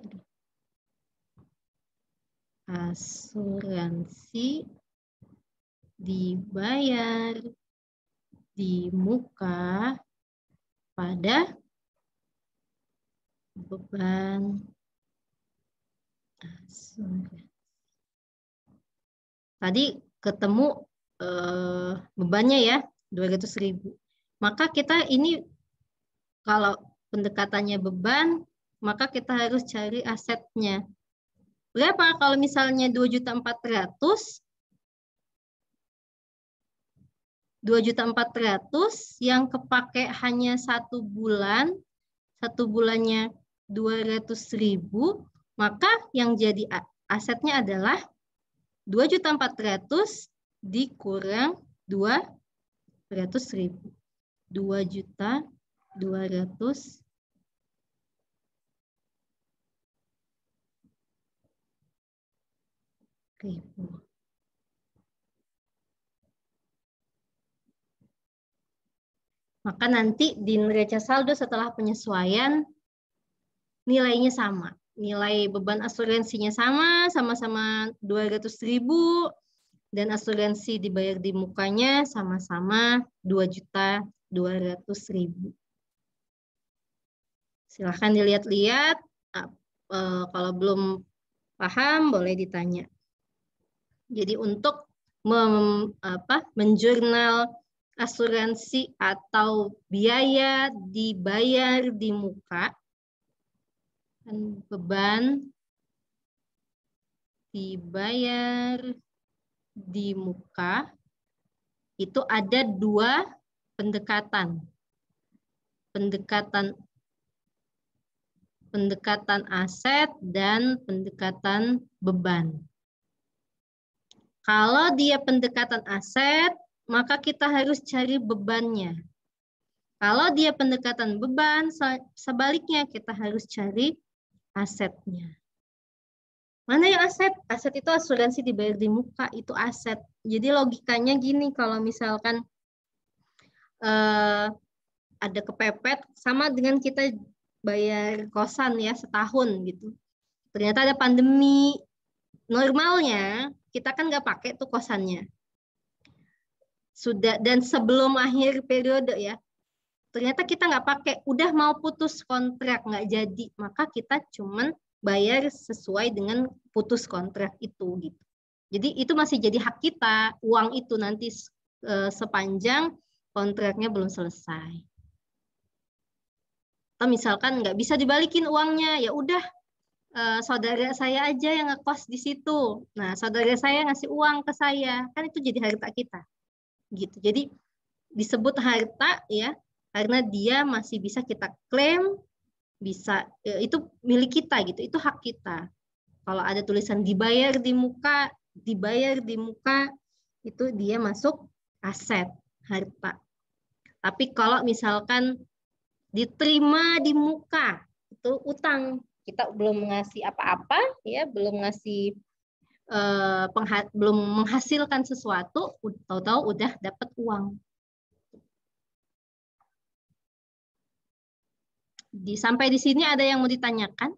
Speaker 1: asuransi dibayar di muka pada beban asuransi. Tadi ketemu bebannya ya 200.000. Maka kita ini kalau pendekatannya beban, maka kita harus cari asetnya. Berapa kalau misalnya 2.400.000? 2.400.000 yang kepake hanya 1 bulan, 1 bulannya 200.000, maka yang jadi asetnya adalah 2.400.000 dikurang 200.000. 2.200.000. Maka nanti di neraca saldo setelah penyesuaian nilainya sama. Nilai beban asuransinya sama-sama 200.000 dan asuransi dibayar di mukanya sama-sama 2.200.000. Silahkan dilihat-lihat. Kalau belum paham boleh ditanya. Jadi untuk menjurnal asuransi atau biaya dibayar di muka, beban dibayar di muka, itu ada dua pendekatan. Pendekatan aset dan pendekatan beban. Kalau dia pendekatan aset, maka kita harus cari bebannya. Kalau dia pendekatan beban, sebaliknya kita harus cari asetnya. Mana yang aset? Aset itu asuransi dibayar di muka, itu aset. Jadi logikanya gini, kalau misalkan ada kepepet, sama dengan kita bayar kosan ya setahun gitu. Ternyata ada pandemi. Normalnya kita kan nggak pakai tuh kosannya. Sudah, dan sebelum akhir periode ya, ternyata kita nggak pakai, udah mau putus kontrak nggak jadi, maka kita cuman bayar sesuai dengan putus kontrak itu gitu. Jadi itu masih jadi hak kita, uang itu nanti sepanjang kontraknya belum selesai. Atau misalkan nggak bisa dibalikin uangnya, ya udah saudara saya aja yang ngekos di situ. Nah, saudara saya ngasih uang ke saya, kan itu jadi harta kita. Gitu. Jadi disebut harta ya, karena dia masih bisa kita klaim, bisa itu milik kita gitu, itu hak kita. Kalau ada tulisan dibayar di muka, itu dia masuk aset, harta. Tapi kalau misalkan diterima di muka, itu utang. Kita belum ngasih apa-apa, ya, belum ngasih belum menghasilkan sesuatu, tahu-tahu udah dapat uang. Sampai di sini ada yang mau ditanyakan?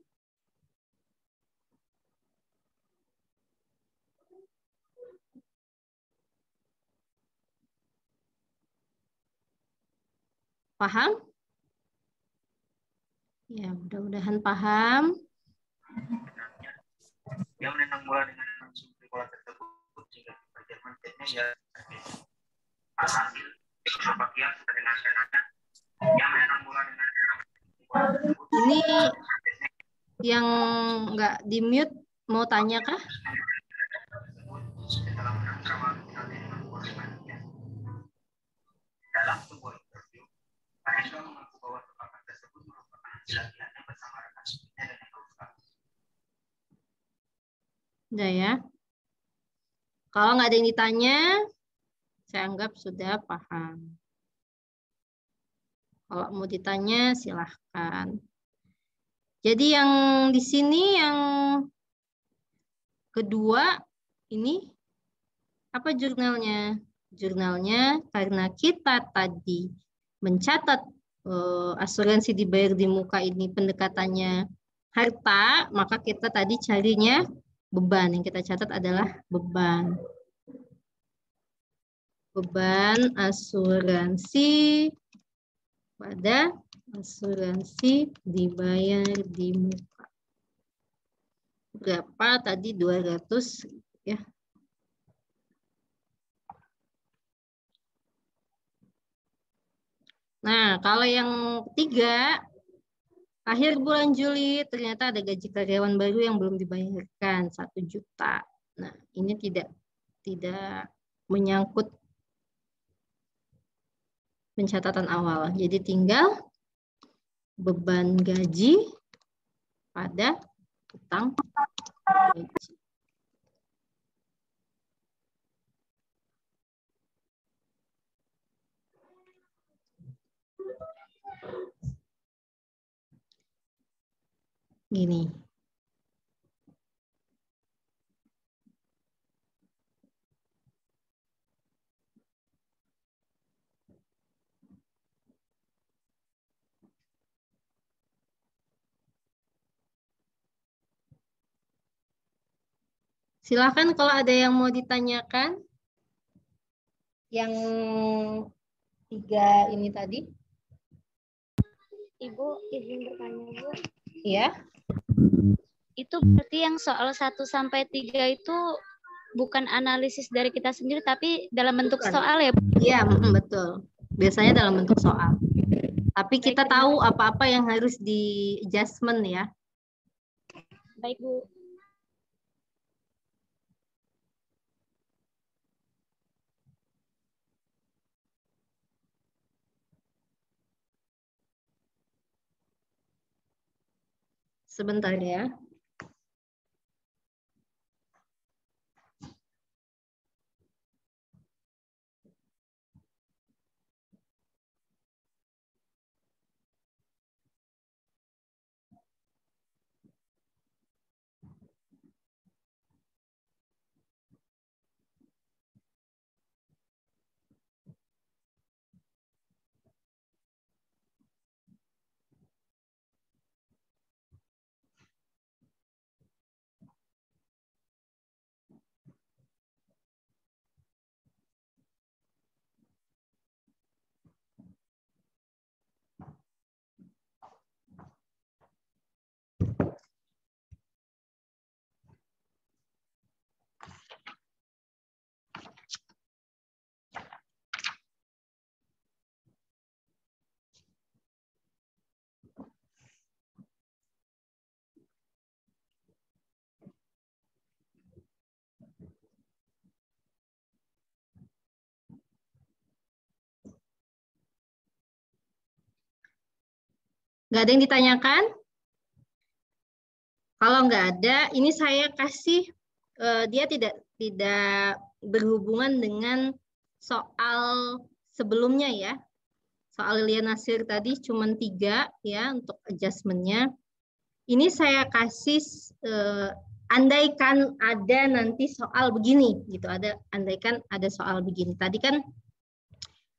Speaker 1: Paham? Ya, mudah-mudahan paham.
Speaker 3: Yang menanggulangi dengan langsung pola tersebut jika perjanjiannya ya alhasil sebagian dengan senada yang menanggulangi dengan
Speaker 1: ini yang nggak di mute mau tanya kah?
Speaker 3: Dalam sebuah interview, Arisha mengaku bahwa tebakan tersebut merupakan hasil latihannya bersama rekan sebutnya dan yang
Speaker 1: Udah ya. Kalau nggak ada yang ditanya, saya anggap sudah paham. Kalau mau ditanya, silahkan. Jadi yang di sini yang kedua, ini apa jurnalnya? Jurnalnya karena kita tadi mencatat asuransi dibayar di muka ini pendekatannya harta, maka kita tadi carinya beban. Yang kita catat adalah beban. Beban asuransi pada asuransi dibayar di muka. Berapa tadi? 200 ya. Nah, kalau yang ketiga, akhir bulan Juli ternyata ada gaji karyawan baru yang belum dibayarkan 1 juta. Nah, ini tidak menyangkut pencatatan awal. Jadi tinggal beban gaji pada utang gaji. Gini. Silakan kalau ada yang mau ditanyakan. Yang 3 ini tadi.
Speaker 5: Ibu, izin bertanya, Bu.
Speaker 1: Iya.
Speaker 5: Itu berarti yang soal 1 sampai 3 itu bukan analisis dari kita sendiri, tapi dalam bentuk
Speaker 1: Bukan.
Speaker 5: soal ya.
Speaker 1: Iya, betul. Biasanya dalam bentuk soal. Tapi kita tahu apa-apa yang harus di adjustment ya.
Speaker 5: Baik, Bu.
Speaker 1: Sebentar ya. Nggak ada yang ditanyakan? Kalau nggak ada, ini saya kasih dia tidak berhubungan dengan soal sebelumnya ya. Soal Lilian Natsir tadi cuma 3 ya untuk adjustment-nya. Ini saya kasih andaikan ada nanti soal begini gitu. Andaikan ada soal begini. Tadi kan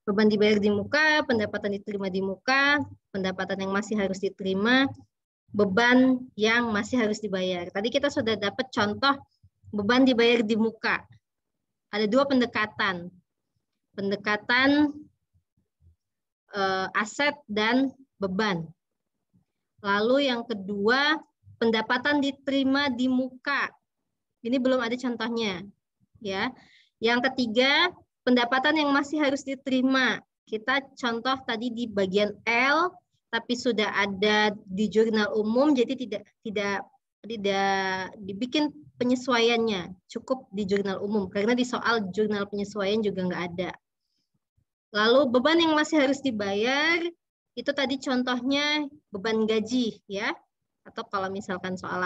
Speaker 1: beban dibayar di muka, pendapatan diterima di muka, pendapatan yang masih harus diterima, beban yang masih harus dibayar. Tadi kita sudah dapat contoh beban dibayar di muka. Ada 2 pendekatan. Pendekatan aset dan beban. Lalu yang kedua, pendapatan diterima di muka. Ini belum ada contohnya. Ya. Yang ketiga, pendapatan yang masih harus diterima. Kita contoh tadi di bagian L, tapi sudah ada di jurnal umum, jadi tidak dibikin penyesuaiannya, cukup di jurnal umum karena di soal jurnal penyesuaian juga nggak ada. Lalu beban yang masih harus dibayar itu tadi contohnya beban gaji ya, atau kalau misalkan soal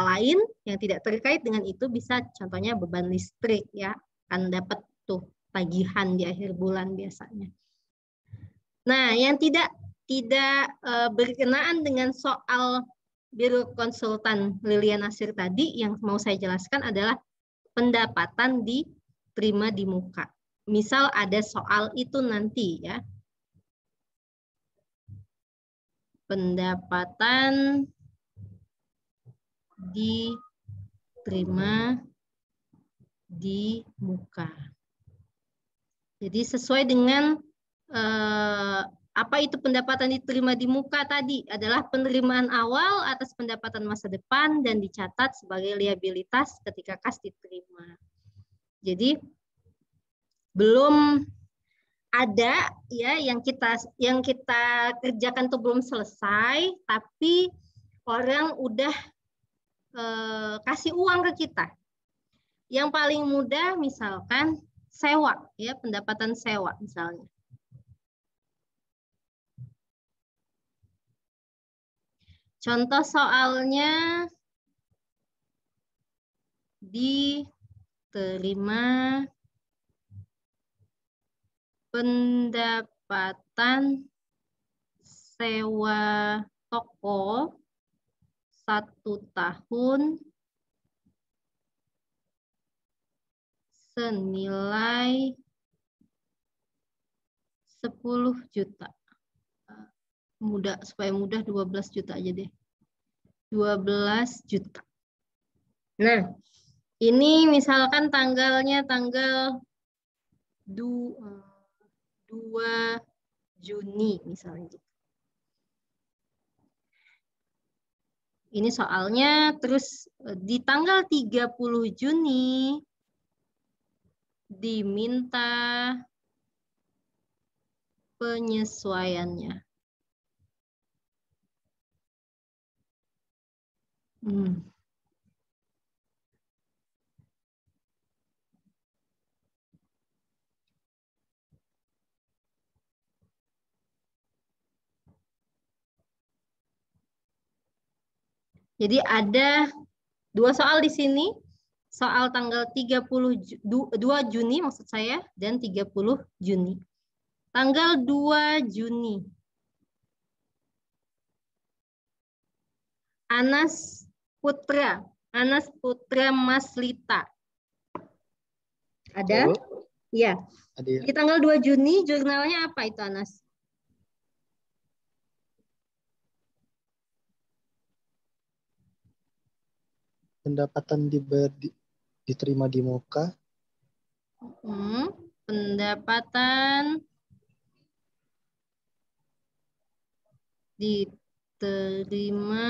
Speaker 1: lain yang tidak terkait dengan itu bisa contohnya beban listrik ya, kan dapat tuh tagihan di akhir bulan biasanya. Nah, yang tidak berkenaan dengan soal Biro Konsultan Lilian Natsir tadi yang mau saya jelaskan adalah pendapatan diterima di muka. Misal ada soal itu nanti ya. Pendapatan diterima di muka. Jadi sesuai dengan apa itu pendapatan diterima di muka tadi adalah penerimaan awal atas pendapatan masa depan dan dicatat sebagai liabilitas ketika kas diterima. Jadi belum ada ya yang kita kerjakan itu belum selesai, tapi orang udah kasih uang ke kita. Yang paling mudah misalkan sewa ya, pendapatan sewa misalnya. Contoh soalnya diterima pendapatan sewa toko 1 tahun senilai 10 juta. Supaya mudah 12 juta aja deh. 12 juta. Nah, ini misalkan tanggalnya tanggal 2 Juni misalnya. Ini soalnya terus di tanggal 30 Juni diminta penyesuaiannya. Jadi ada 2 soal di sini. Soal tanggal 2 Juni maksud saya dan 30 Juni. Tanggal 2 Juni. Anas Putra Maslita. Ada? Iya.
Speaker 6: Ada.
Speaker 1: Di tanggal 2 Juni jurnalnya apa itu, Anas?
Speaker 6: Pendapatan diterima di muka.
Speaker 1: Pendapatan diterima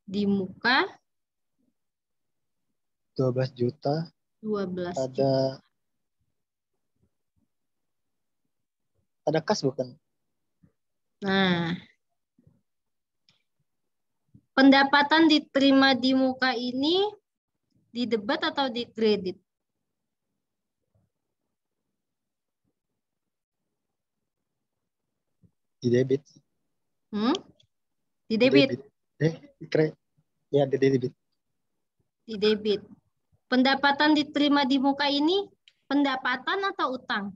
Speaker 1: di muka
Speaker 6: 12 juta.
Speaker 1: 12 juta.
Speaker 6: Ada kas bukan?
Speaker 1: Nah, pendapatan diterima di muka ini di debit atau di kredit?
Speaker 6: Di debit.
Speaker 1: Di debit.
Speaker 6: Ya, di debit.
Speaker 1: Di debit. Pendapatan diterima di muka ini pendapatan atau utang?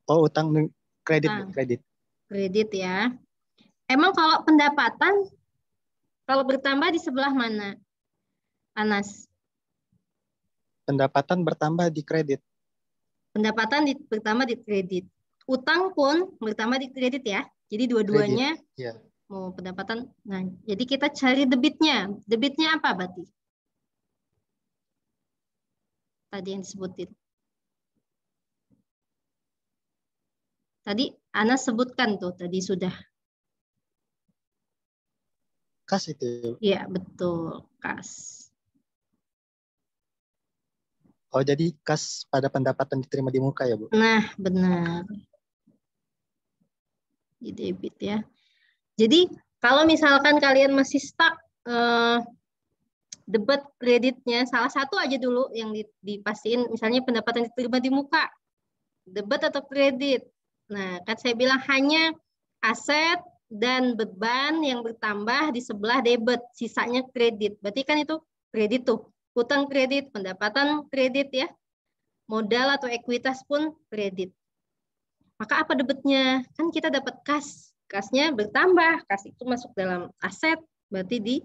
Speaker 6: Oh, utang kredit,
Speaker 1: Utang.
Speaker 6: kredit.
Speaker 1: Kredit ya. Emang kalau pendapatan kalau bertambah di sebelah mana, Anas?
Speaker 6: Pendapatan bertambah di kredit.
Speaker 1: Pendapatan bertambah di kredit. Utang pun bertambah di kredit ya. Jadi dua-duanya mau pendapatan. Nah, jadi kita cari debitnya. Debitnya apa berarti? Tadi yang disebutin. Tadi Anas sebutkan tuh, tadi sudah.
Speaker 6: Kas itu.
Speaker 1: Iya, betul. Kas.
Speaker 6: Oh, jadi kas pada pendapatan diterima di muka ya, Bu?
Speaker 1: Nah, benar. Di debit ya. Jadi, kalau misalkan kalian masih stuck debat kreditnya, salah satu aja dulu yang dipastiin, misalnya pendapatan diterima di muka, debat atau kredit. Nah, kan saya bilang hanya aset dan beban yang bertambah di sebelah debit, sisanya kredit. Berarti kan itu kredit tuh, utang kredit, pendapatan kredit ya, modal atau ekuitas pun kredit. Maka apa debitnya? Kan kita dapat kas, kasnya bertambah, kas itu masuk dalam aset, berarti di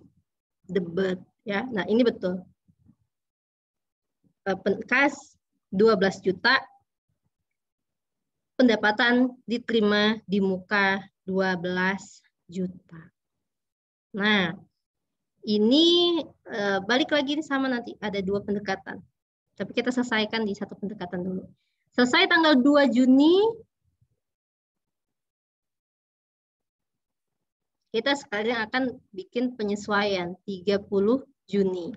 Speaker 1: debit ya. Nah, ini betul. Kas 12 juta, pendapatan diterima di muka 12 juta. Nah, ini balik lagi sama nanti ada 2 pendekatan. Tapi kita selesaikan di 1 pendekatan dulu. Selesai tanggal 2 Juni, kita sekarang akan bikin penyesuaian 30 Juni.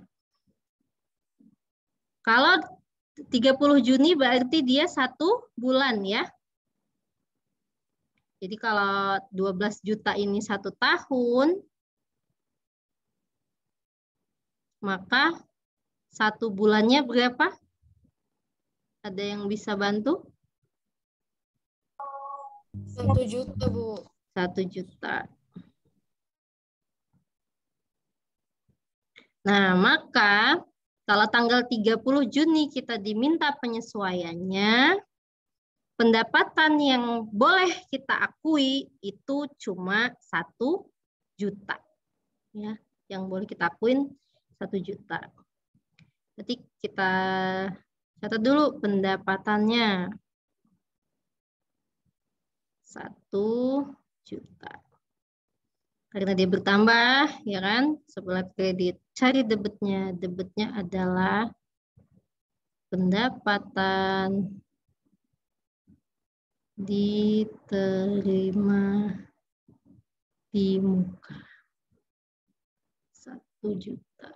Speaker 1: Kalau 30 Juni berarti dia 1 bulan ya. Jadi kalau 12 juta ini 1 tahun, maka 1 bulannya berapa? Ada yang bisa bantu?
Speaker 2: 1 juta, Bu.
Speaker 1: 1 juta. Nah, maka kalau tanggal 30 Juni kita diminta penyesuaiannya, pendapatan yang boleh kita akui itu cuma 1 juta. Ya, yang boleh kita akuin 1 juta. Berarti kita catat dulu pendapatannya. 1 juta. Karena dia bertambah, ya kan, sebelah kredit. Cari debitnya. Debitnya adalah pendapatan diterima di muka 1 juta.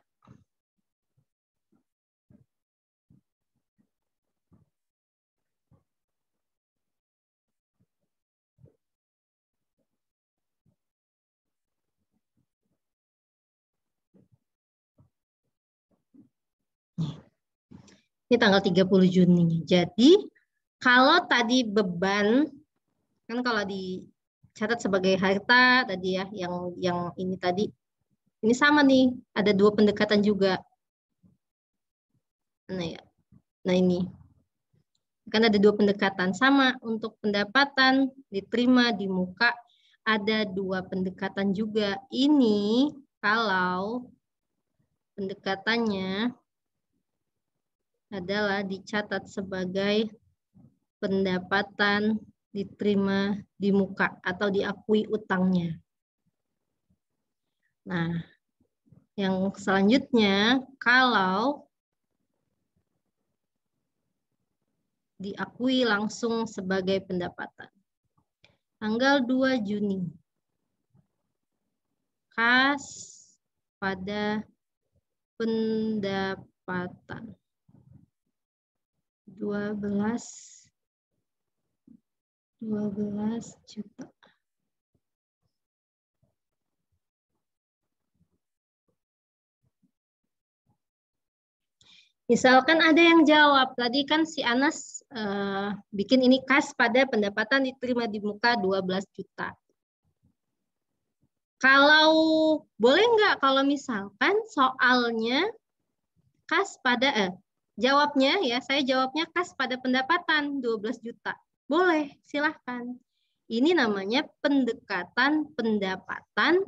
Speaker 1: Ini tanggal 30 Juni. Jadi kalau tadi beban, kan kalau dicatat sebagai harta tadi ya, yang ini tadi, ini sama nih, ada 2 pendekatan juga. Nah ya, nah ini. Kan ada 2 pendekatan, sama untuk pendapatan diterima di muka, ada 2 pendekatan juga. Ini kalau pendekatannya adalah dicatat sebagai pendapatan diterima di muka atau diakui utangnya. Nah, yang selanjutnya kalau diakui langsung sebagai pendapatan. Tanggal 2 Juni. Kas pada pendapatan. 12 juta. Misalkan ada yang jawab, tadi kan si Anas bikin ini kas pada pendapatan diterima di muka 12 juta. Kalau boleh nggak kalau misalkan soalnya kas pada jawabnya ya, saya jawabnya kas pada pendapatan 12 juta. Boleh, silahkan. Ini namanya pendekatan pendapatan,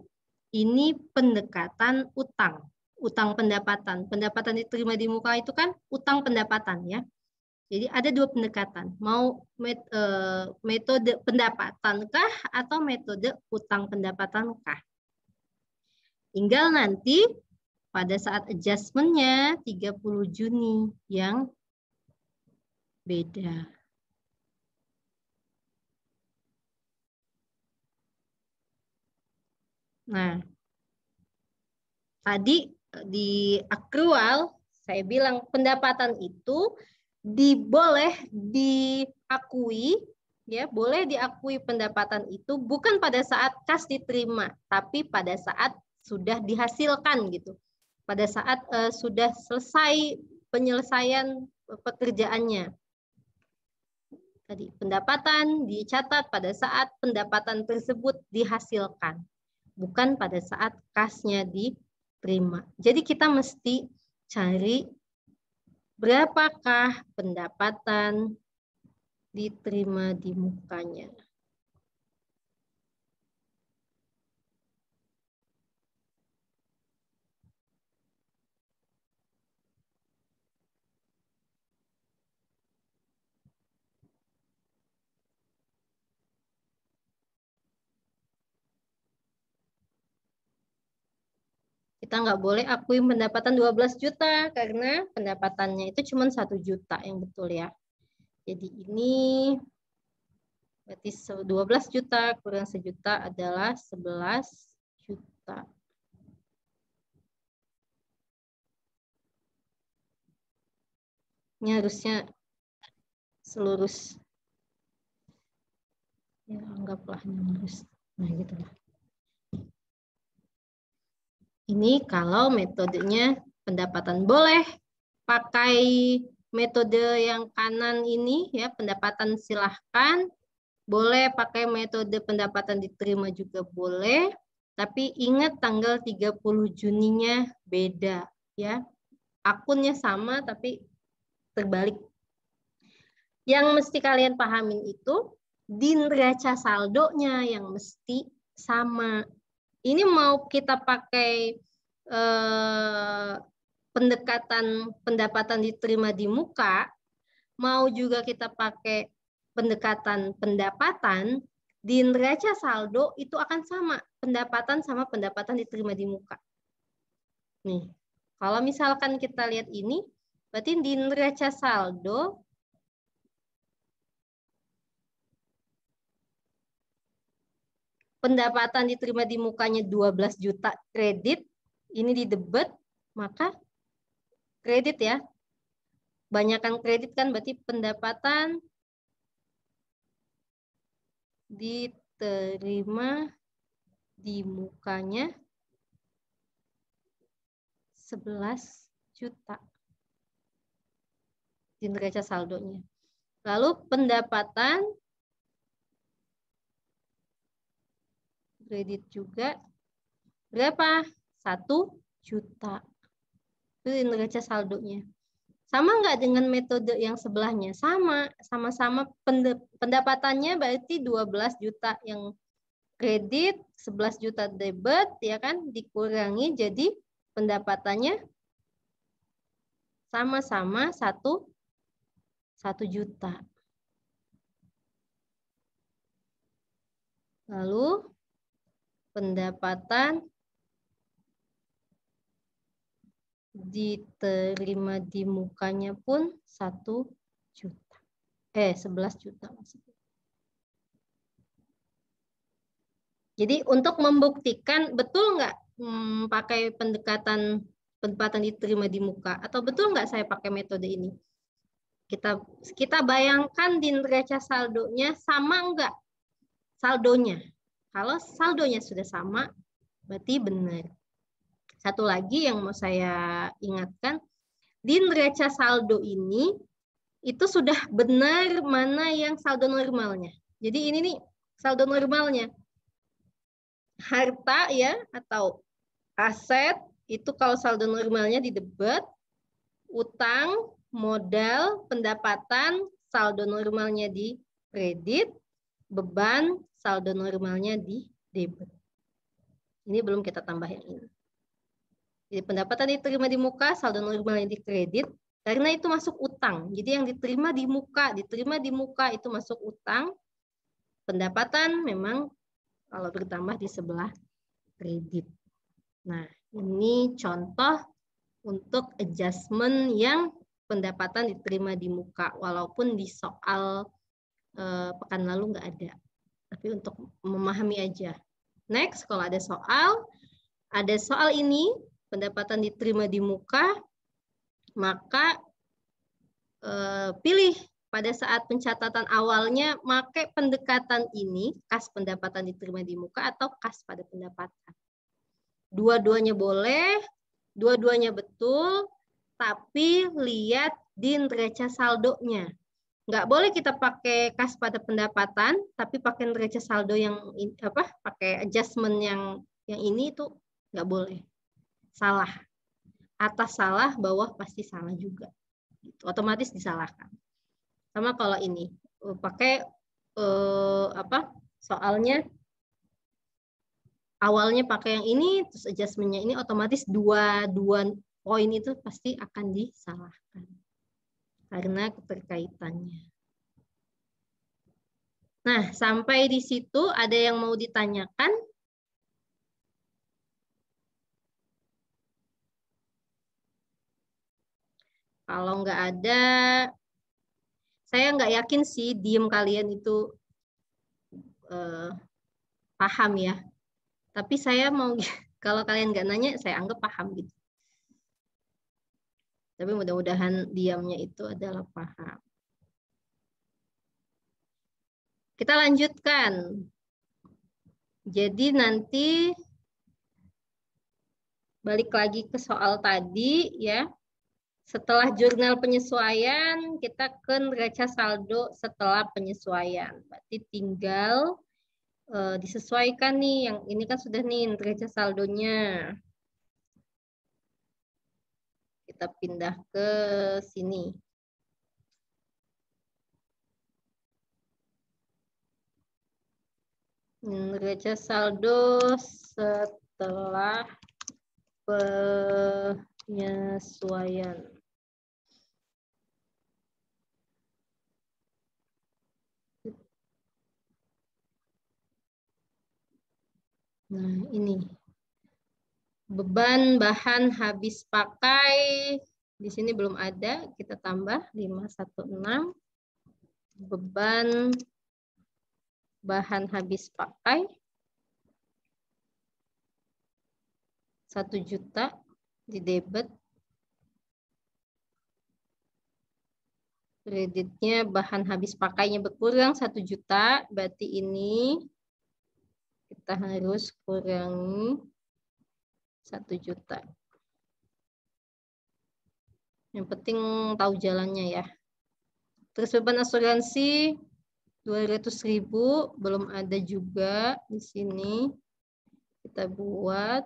Speaker 1: ini pendekatan utang. Utang pendapatan. Pendapatan diterima di muka itu kan utang pendapatan ya. Jadi ada 2 pendekatan. Mau metode pendapatankah atau metode utang pendapatankah? Tinggal nanti pada saat adjustment-nya 30 Juni yang beda. Nah, tadi di akrual saya bilang pendapatan itu boleh diakui ya, boleh diakui pendapatan itu bukan pada saat kas diterima, tapi pada saat sudah dihasilkan gitu. Pada saat sudah selesai penyelesaian pekerjaannya. Tadi pendapatan dicatat pada saat pendapatan tersebut dihasilkan, bukan pada saat kasnya diterima. Jadi kita mesti cari berapakah pendapatan diterima di mukanya. Kita nggak boleh akui pendapatan 12 juta karena pendapatannya itu cuma 1 juta yang betul ya. Jadi ini berarti 12 juta kurang 1 juta adalah 11 juta. Ini harusnya selurus. Ya, anggaplah lurus. Nah, gitu lah. Ini kalau metodenya pendapatan, boleh pakai metode yang kanan ini ya, pendapatan silahkan. Boleh pakai metode pendapatan diterima juga boleh. Tapi ingat tanggal 30 Juninya beda ya. Akunnya sama tapi terbalik. Yang mesti kalian pahamin itu di neraca saldonya yang mesti sama. Ini mau kita pakai pendekatan pendapatan diterima di muka, mau juga kita pakai pendekatan pendapatan, di neraca saldo itu akan sama, pendapatan sama pendapatan diterima di muka. Nih, kalau misalkan kita lihat ini, berarti di neraca saldo pendapatan diterima di mukanya 12 juta kredit, ini di debit, maka kredit ya. Banyakan kredit kan berarti pendapatan diterima di mukanya 11 juta. di neraca saldonya. Lalu pendapatan kredit juga berapa? 1 juta. Itu di neraca saldonya. Sama nggak dengan metode yang sebelahnya? Sama-sama pendapatannya berarti 12 juta yang kredit, 11 juta debit, ya kan? Dikurangi jadi pendapatannya sama-sama 1 juta. Lalu pendapatan diterima di mukanya pun 1 juta. 11 juta maksudnya. Jadi untuk membuktikan betul nggak pakai pendapatan diterima di muka, atau betul nggak saya pakai metode ini? Kita bayangkan di neraca saldonya sama nggak saldonya. Kalau saldonya sudah sama, berarti benar. Satu lagi yang mau saya ingatkan, di neraca saldo ini itu sudah benar mana yang saldo normalnya. Jadi ini nih saldo normalnya. Harta ya atau aset itu kalau saldo normalnya di debit, utang, modal, pendapatan, saldo normalnya di kredit, beban, saldo normalnya di debit. Ini belum kita tambah yang ini. Jadi pendapatan diterima di muka, saldo normalnya di kredit, karena itu masuk utang. Jadi yang diterima di muka itu masuk utang. Pendapatan memang kalau bertambah di sebelah kredit. Nah, ini contoh untuk adjustment yang pendapatan diterima di muka, walaupun di soal pekan lalu nggak ada. Tapi untuk memahami aja. Next, kalau ada soal ini, pendapatan diterima di muka, maka pilih pada saat pencatatan awalnya pakai pendekatan ini, kas pendapatan diterima di muka atau kas pada pendapatan. Dua-duanya boleh, dua-duanya betul, tapi lihat di neraca saldonya. Nggak boleh kita pakai kas pada pendapatan, tapi pakai neraca saldo yang pakai adjustment yang ini itu nggak boleh. Salah. Atas salah, bawah pasti salah juga. Otomatis disalahkan. Sama kalau ini pakai soalnya awalnya pakai yang ini, terus adjustmentnya ini, otomatis dua poin itu pasti akan disalahkan karena keterkaitannya. Nah, sampai di situ ada yang mau ditanyakan? Kalau nggak ada, saya nggak yakin sih diem kalian itu paham ya. Tapi saya mau, kalau kalian nggak nanya, saya anggap paham gitu. Tapi mudah-mudahan diamnya itu adalah paham. Kita lanjutkan. Jadi nanti balik lagi ke soal tadi ya. Setelah jurnal penyesuaian, kita ke neraca saldo setelah penyesuaian. Berarti tinggal disesuaikan nih, yang ini kan sudah nih neraca saldonya. Kita pindah ke sini. Neraca saldo setelah penyesuaian. Nah, ini. Beban bahan habis pakai. Di sini belum ada, kita tambah 516. Beban bahan habis pakai 1 juta di debit. Kreditnya bahan habis pakainya berkurang 1 juta, berarti ini kita harus kurangi 1 juta. Yang penting tahu jalannya ya. Terus beban asuransi 200.000 belum ada juga di sini. Kita buat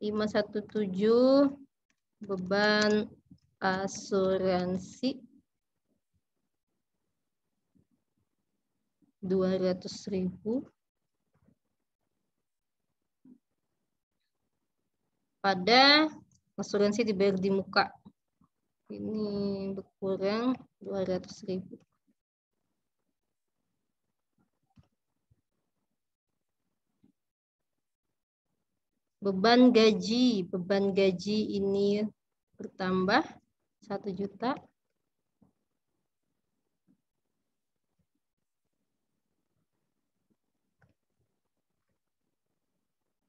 Speaker 1: 517 beban asuransi 200.000 pada asuransi dibayar di muka. Ini berkurang 200.000. Beban gaji ini bertambah 1 juta.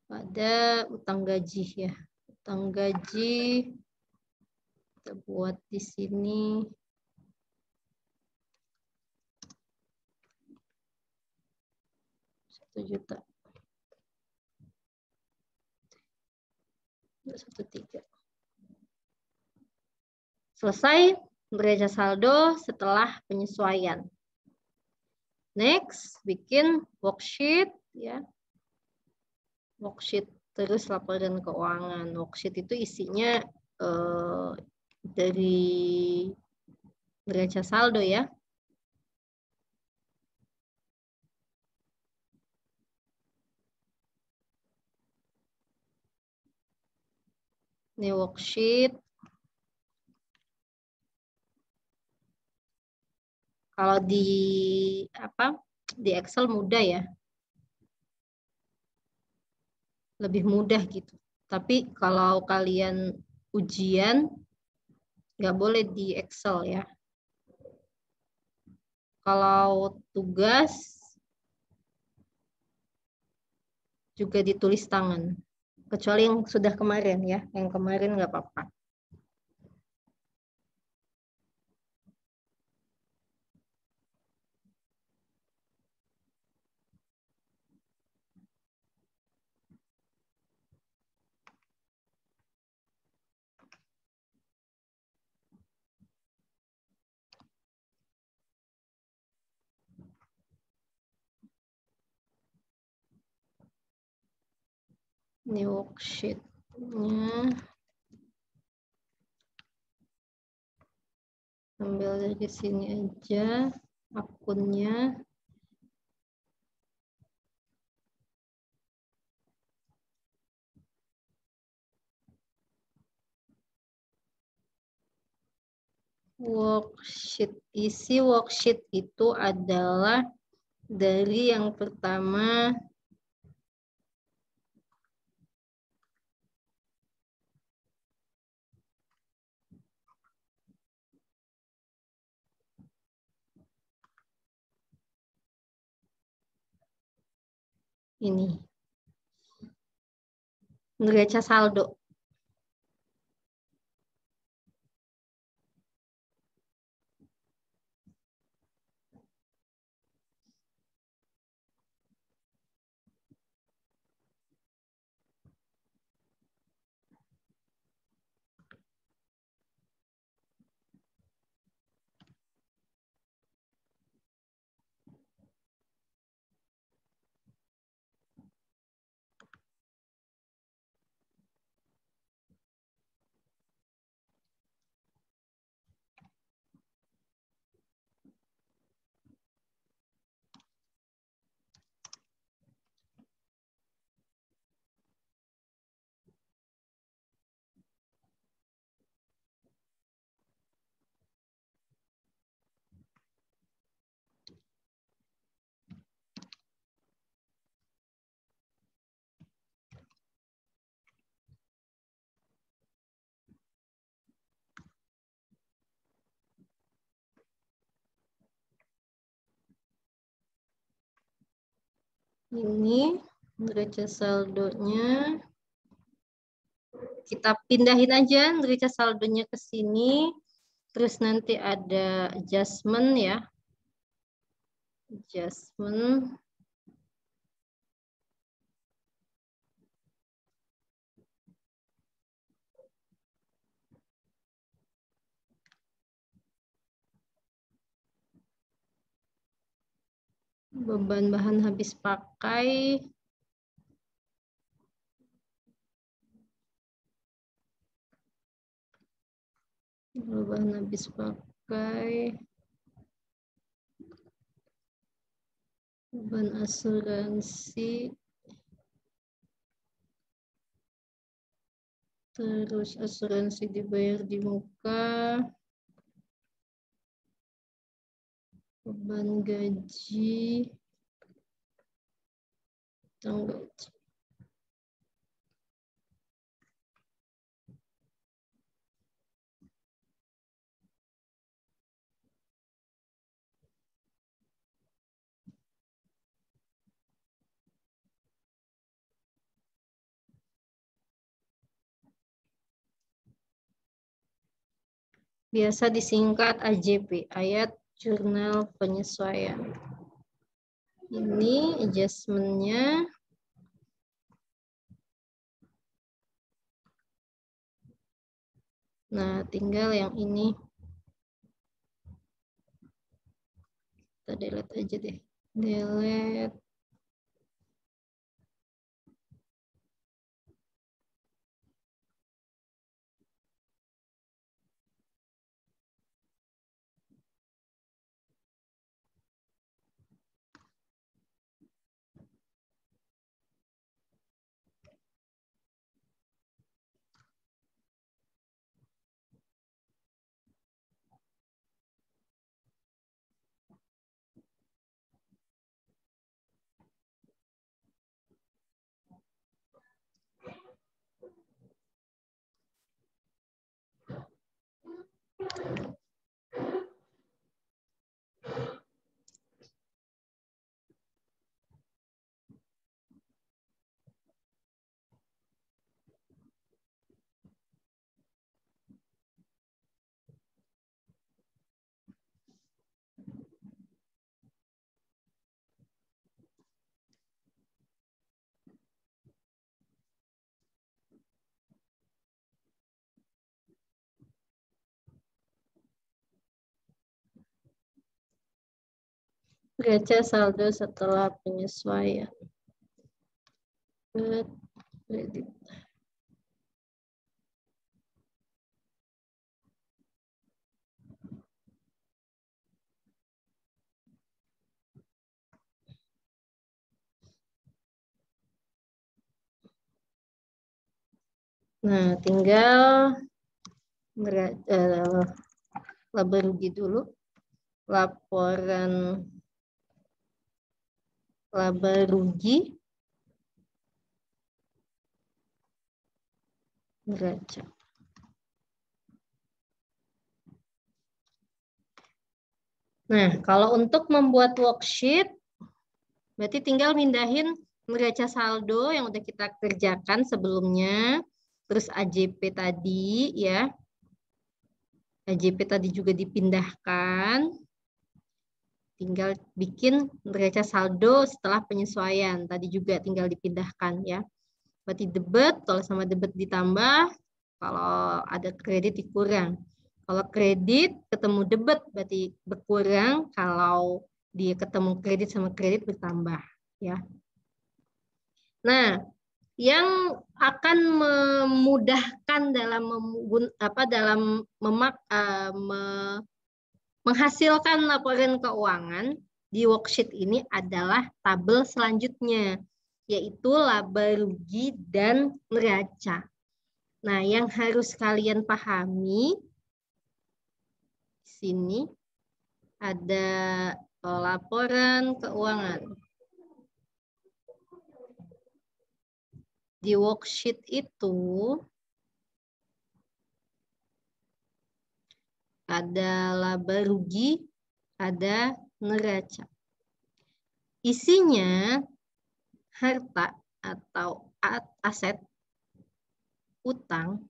Speaker 1: Pada utang gaji ya. Utang gaji kita buat di sini 1 juta. 13. Selesai neraca saldo setelah penyesuaian. Next, bikin worksheet ya. Worksheet terus laporan keuangan. Worksheet itu isinya dari neraca saldo ya. Ini worksheet. Kalau di Excel mudah ya. Lebih mudah gitu. Tapi kalau kalian ujian nggak boleh di Excel ya. Kalau tugas juga ditulis tangan. Kecuali yang sudah kemarin ya. Yang kemarin nggak apa-apa. Ini worksheet-nya. Ambil dari sini aja akunnya. Worksheet. Isi worksheet itu adalah dari yang pertama ini. Neraca saldo. Ini neraca saldonya. Kita pindahin aja neraca saldonya ke sini. Terus nanti ada adjustment ya. Adjustment. beban bahan habis pakai, beban habis pakai, beban asuransi, terus asuransi dibayar di muka, beban gaji, utang gaji. Biasa disingkat AJP, ayat jurnal penyesuaian. Ini adjustment-nya. Nah, tinggal yang ini. Kita delete aja deh. Delete. Neraca saldo setelah penyesuaian. Kredit. Nah, tinggal laba rugi dulu. Laporan laba rugi neraca. Nah, kalau untuk membuat worksheet, berarti tinggal mindahin neraca saldo yang udah kita kerjakan sebelumnya, terus AJP tadi ya. AJP tadi juga dipindahkan. Tinggal bikin neraca saldo setelah penyesuaian. Tadi juga tinggal dipindahkan ya. Berarti debit, kalau sama debit ditambah, kalau ada kredit dikurang. Kalau kredit ketemu debit berarti berkurang, kalau dia ketemu kredit sama kredit bertambah ya. Nah, yang akan memudahkan dalam menghasilkan laporan keuangan di worksheet ini adalah tabel selanjutnya, yaitu laba rugi dan neraca. Nah, yang harus kalian pahami di sini ada laporan keuangan. Di worksheet itu ada laba rugi, ada neraca. Isinya harta atau aset, utang,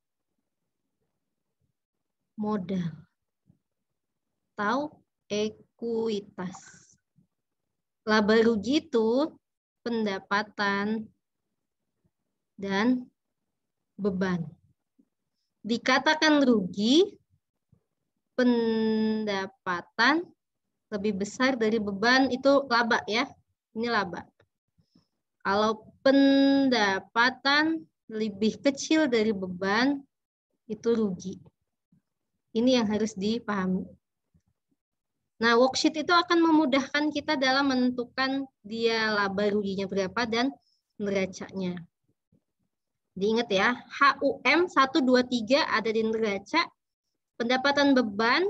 Speaker 1: modal, atau ekuitas. Laba rugi itu pendapatan dan beban. Dikatakan rugi, pendapatan lebih besar dari beban, itu laba ya. ini laba. Kalau pendapatan lebih kecil dari beban, itu rugi. Ini yang harus dipahami. Nah, worksheet itu akan memudahkan kita dalam menentukan dia laba ruginya berapa dan neracanya. Diingat ya, HUM 1, 2, 3 ada di neraca, pendapatan beban,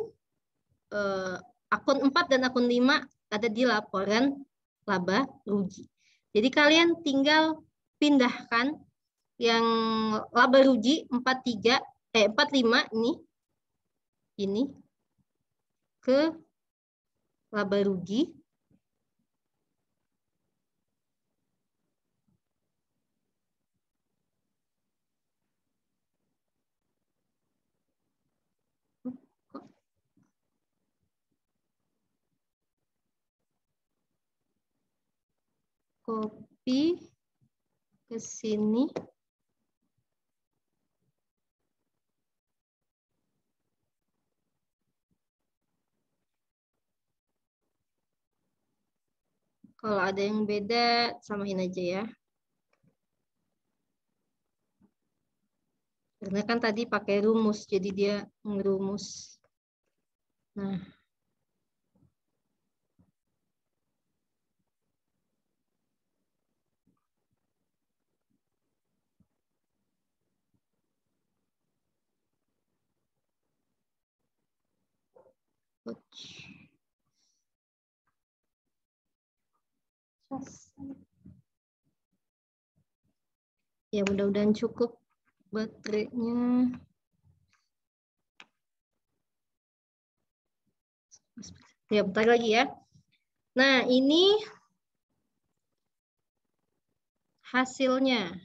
Speaker 1: akun 4 dan akun 5 ada di laporan laba rugi. Jadi kalian tinggal pindahkan yang laba rugi 45 ini ke laba rugi. Copy ke sini. Kalau ada yang beda, samain aja ya. Karena kan tadi pakai rumus, jadi dia ngerumus. Nah. Ya, mudah-mudahan cukup baterainya. Ya, bentar lagi ya. Nah, ini hasilnya.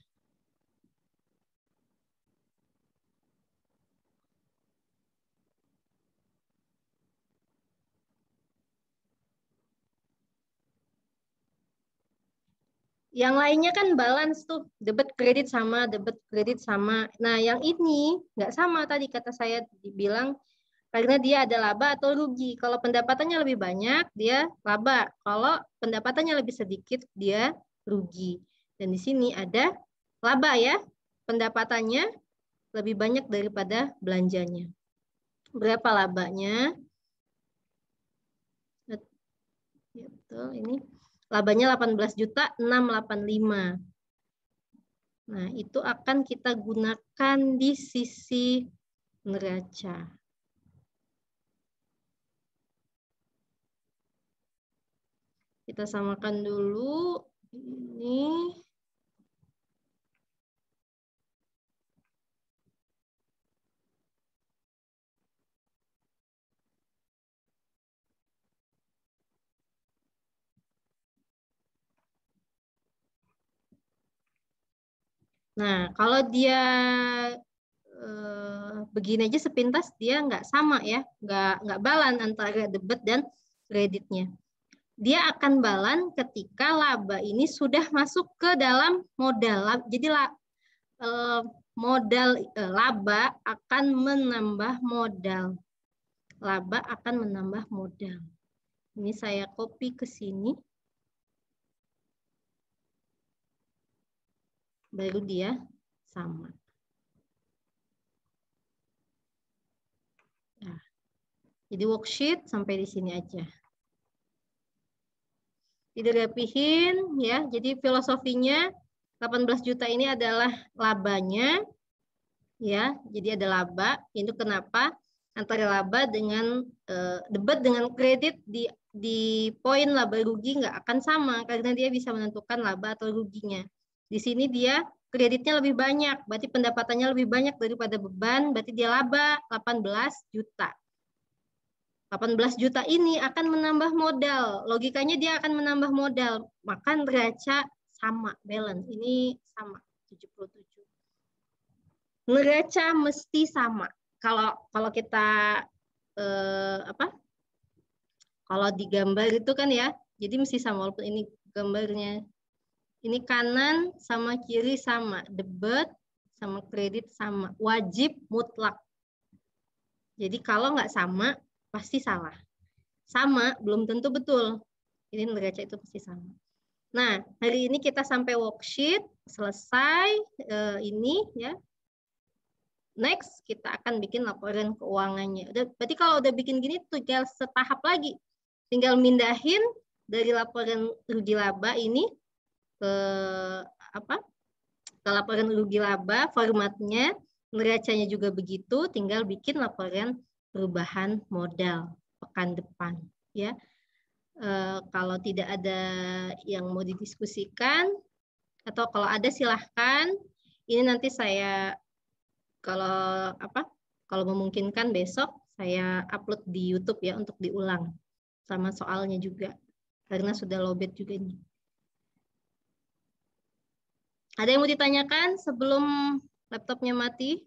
Speaker 1: Yang lainnya kan balance tuh, debit kredit sama, debit kredit sama. Nah, yang ini nggak sama tadi kata saya dibilang karena dia ada laba atau rugi. Kalau pendapatannya lebih banyak, dia laba. Kalau pendapatannya lebih sedikit, dia rugi. Dan di sini ada laba ya, pendapatannya lebih banyak daripada belanjanya. Berapa labanya? Betul, ini. Labanya 18.685. Nah, itu akan kita gunakan di sisi neraca. Kita samakan dulu ini. Nah, kalau dia begini aja sepintas dia nggak sama ya, nggak balan antara debit dan kreditnya. Dia akan balan ketika laba ini sudah masuk ke dalam modal. Jadi laba akan menambah modal. Laba akan menambah modal. Ini saya copy ke sini. Baru dia sama. Nah, jadi worksheet sampai di sini aja. Dirapihin ya. Jadi filosofinya 18 juta ini adalah labanya ya. Jadi ada laba. Itu kenapa antara laba dengan debit dengan kredit di poin laba rugi nggak akan sama karena dia bisa menentukan laba atau ruginya. Di sini dia kreditnya lebih banyak, berarti pendapatannya lebih banyak daripada beban, berarti dia laba 18 juta. 18 juta ini akan menambah modal. Logikanya dia akan menambah modal. Maka neraca sama, balance. Ini sama, 77. Neraca mesti sama. Kalau kita kalau digambar itu kan ya, jadi mesti sama walaupun ini gambarnya. Ini kanan sama kiri sama, debit sama kredit sama, wajib mutlak. Jadi kalau nggak sama, pasti salah. Sama belum tentu betul. Ini neraca itu pasti sama. Nah, hari ini kita sampai worksheet selesai ini ya. Next, kita akan bikin laporan keuangannya. Berarti kalau udah bikin gini, tinggal setahap lagi. Tinggal mindahin dari laporan rugi laba ini ke ke laporan rugi laba, formatnya, neracanya juga begitu, tinggal bikin laporan perubahan modal pekan depan. Ya, kalau tidak ada yang mau didiskusikan, atau kalau ada silahkan. Ini nanti saya kalau memungkinkan besok saya upload di YouTube ya untuk diulang sama soalnya juga karena sudah lowbat juga nih. Ada yang mau ditanyakan sebelum laptopnya mati?